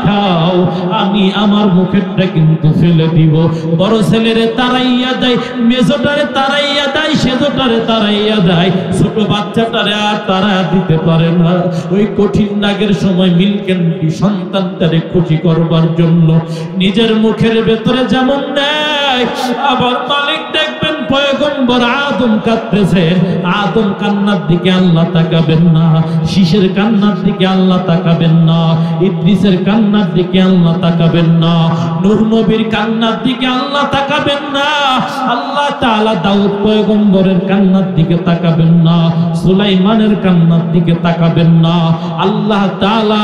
খাও আমি আমার মুখেরটা কিন্তু ফেলে দিব। বড় ছেলেরে তারাইয়া দেয়, মেজোটারে তারাইয়া দেয়, সেজোটারে তারাইয়া দেয়, ছোট বাচ্চাটারে আর তারা দিতে পারে না। ওই কঠিন রাগের সময় মিল্কেন্ডি সন্তানটারে খুশি করবার জন্য নিজের মুখের ভেতরে যেমন নেয়, আবার মালিক দেখবেন পয়গম্বর আদম কাঁদতেছেন, আদম কান্নার দিকে আল্লাহ তাকাবেন না, শীষের কান্নার দিকে আল্লাহ তাকাবেন না, ইদ্রিসের কান্নার দিকে আল্লাহ তাকাবেন না, নূহ নবীর কান্নার দিকে আল্লাহ তাকাবেন না, আল্লাহ তাআলা দাউদ পয়গম্বরের কান্নার দিকে তাকাবেন না, সুলাইমানের কান্নার দিকে তাকাবেন না, আল্লাহ তাআলা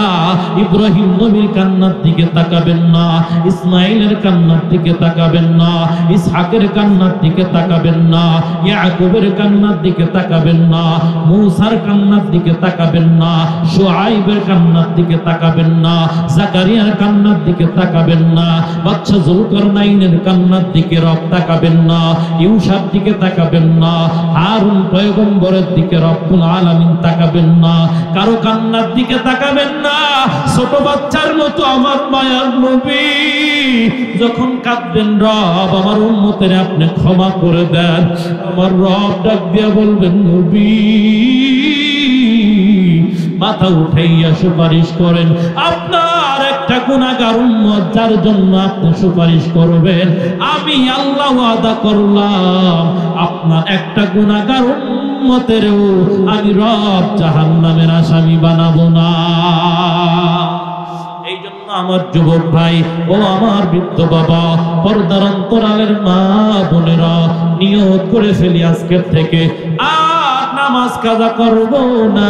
ইব্রাহিম নবীর কান্নার দিকে তাকাবেন না, ইসমাইলের কান্নার দিকে তাকাবেন না, ইসহাকের কান্নার দিকে তাকাবেন না, ইয়াকুবের কান্নার দিকে তাকাবেন না, মূসার কান্নার দিকে তাকাবেন না, শুআইবের কান্নার দিকে তাকাবেন না, জাকারিয়ার কান্নার দিকে তাকাবেন না, বাদশা যুলকারনাইনের কান্নার দিকে রব তাকাবেন না, ইউসার দিকে তাকাবেন না, হারুন পয়গম্বরের দিকে রব্বুল আলামিন তাকাবেন না, কারো কান্নার দিকে তাকাবেন না। ছোট বাচ্চার মতো আমার মায়ার নবী যখন কাঁদবেন, রব আমার উম্মতের আপনি ক্ষমা করে দেন, আমার রব ডাক দিয়া বলবেন নবী মাথা উঠাইয়া সুপারিশ করেন। আপনার একটা গুনাহগার উম্মত যার জন্য আপনি সুপারিশ করবেন, আমি আল্লাহ ওয়াদা করলাম আপনার একটা গুনাহগার উম্মতেরও আমি রব জাহান্নামের আসামি বানাবো না। এই জন্য আমার যুবক ভাই ও আমার বৃদ্ধ বাবা, পর্দার অন্তরালের মা বোনেরা, নিয়ত করে ফেলি আজকের থেকে আর নামাজ কাজা করব না,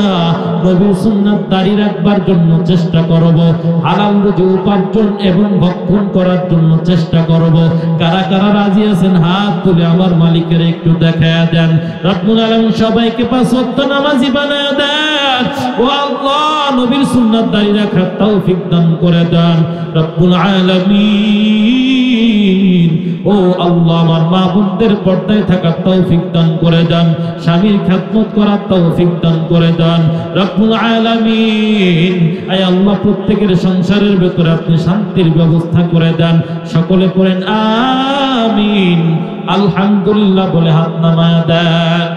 নবীর সুন্নাত দাঁড়িয়ে রাখবার জন্য চেষ্টা করব, হালাল রুজি উপার্জন এবং ভক্ষণ করার জন্য চেষ্টা করব। কারা কারা রাজি আছেন হাত তুলে আমার মালিকের একটু দেখায়া দেন। রব্বুল আলামিন সবাইকে পাঁচ ওয়াক্ত নামাজি বানায়া দেন। ও আল্লাহ নবীর সুন্নাত দাঁড়িয়ে রাখার তৌফিক দান করে দেন রব্বুল আলামিন। ও আল্লাহ আমার মা বোনদের পর্দায় থাকার তৌফিক দান করে দেন, স্বামীর খেদমত করার তৌফিক দান করে দেন রব্বুল আলামিন। আয় আল্লাহ প্রত্যেকের সংসারের ভেতরে আপনি শান্তির ব্যবস্থা করে দেন। সকলে পড়েন আমিন, আলহামদুলিল্লাহ বলে হাত নামায়া দেন।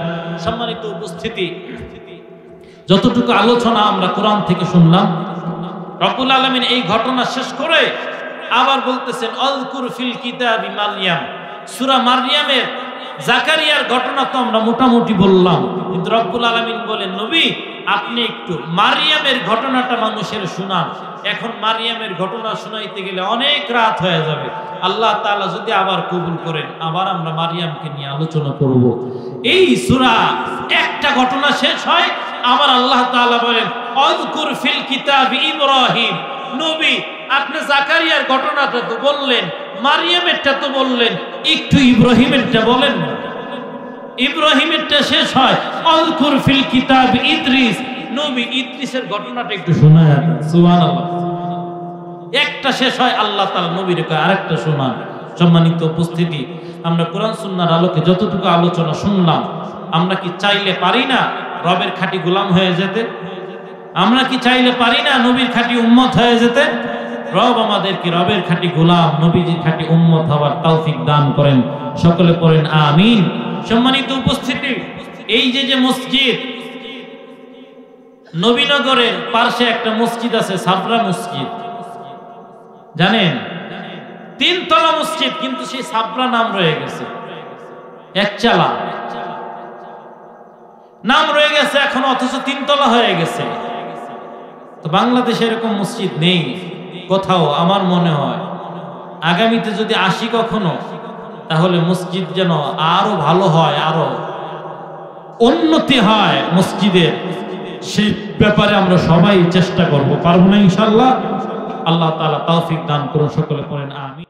সম্মানিত উপস্থিতি, যতটুকু আলোচনা আমরা কোরআন থেকে শুনলাম, রব্বুল আলামিন এই ঘটনা শেষ করে আবার বলতেছেন আযকুর ফিল কিতাবি মারইয়াম। সূরা মারইয়ামের জাকারিয়ার ঘটনা তো আমরা মোটামুটি বললাম, কিন্তু রব্বুল আলামিন বলেন নবী আপনি একটু মারইয়ামের ঘটনাটা মানুষের শুনান। এখন মারইয়ামের ঘটনা শোনাইতে গেলে অনেক রাত হয়ে যাবে। আল্লাহ তাআলা যদি আবার কবুল করেন আবার আমরা মারইয়ামকে নিয়ে আলোচনা করব। এই সূরা একটা ঘটনা শেষ হয়, আবার আল্লাহ তাআলা বলেন আযকুর ফিল কিতাবি ইব্রাহিম। নবী আপনি জাকারিয়ার ঘটনাটা তো বললেন, মারইয়ামেরটা তো বললেন, একটু ইব্রাহিমেরটা বলেন না। ইব্রাহিমেরটা শেষ হয় আযকুর ফিল কিতাবি ইদ্রিস। নবী ইদ্রিসের ঘটনাটা একটু শোনায় দেন। সুবহানাল্লাহ। একটা শেষ হয়, আল্লাহ তাআলা নবীর কয় আরেকটা শোনান। সম্মানিত উপস্থিতি, আমরা কোরআন সুন্নাহর আলোকে যতটুকু আলোচনা শুনলাম, আমরা কি চাইলে পারি না রবের খাঁটি গোলাম হয়ে যেতে? আমরা কি চাইলে পারি না নবীর খাঁটি উম্মত হয়ে যেতে? রব আমাদেরকে রবের খাঁটি গোলাম, নবীজির খাঁটি উম্মত হওয়ার তৌফিক দান করেন। সকলে পড়েন আমিন। সম্মানিত উপস্থিতি, এই যে মসজিদ, নবীনগরের পাশে একটা মসজিদ আছে, সাবরা মসজিদ, জানেন? 3 তলা মসজিদ, কিন্তু সেই সাবরা নাম রয়ে গেছে, একচালা নাম রয়ে গেছে এখন, অথচ 3 তলা হয়ে গেছে। তো বাংলাদেশে এরকম মসজিদ নেই কোথাও। আমার মনে হয় আগামীতে যদি আসি কখনো, তাহলে মসজিদ যেন আরো ভালো হয়, আরো উন্নতি হয় মসজিদের, সেই ব্যাপারে আমরা সবাই চেষ্টা করব। পারবো না ইনশাআল্লাহ? আল্লাহ তাআলা তৌফিক দান করুন। সকলে পড়েন আমিন।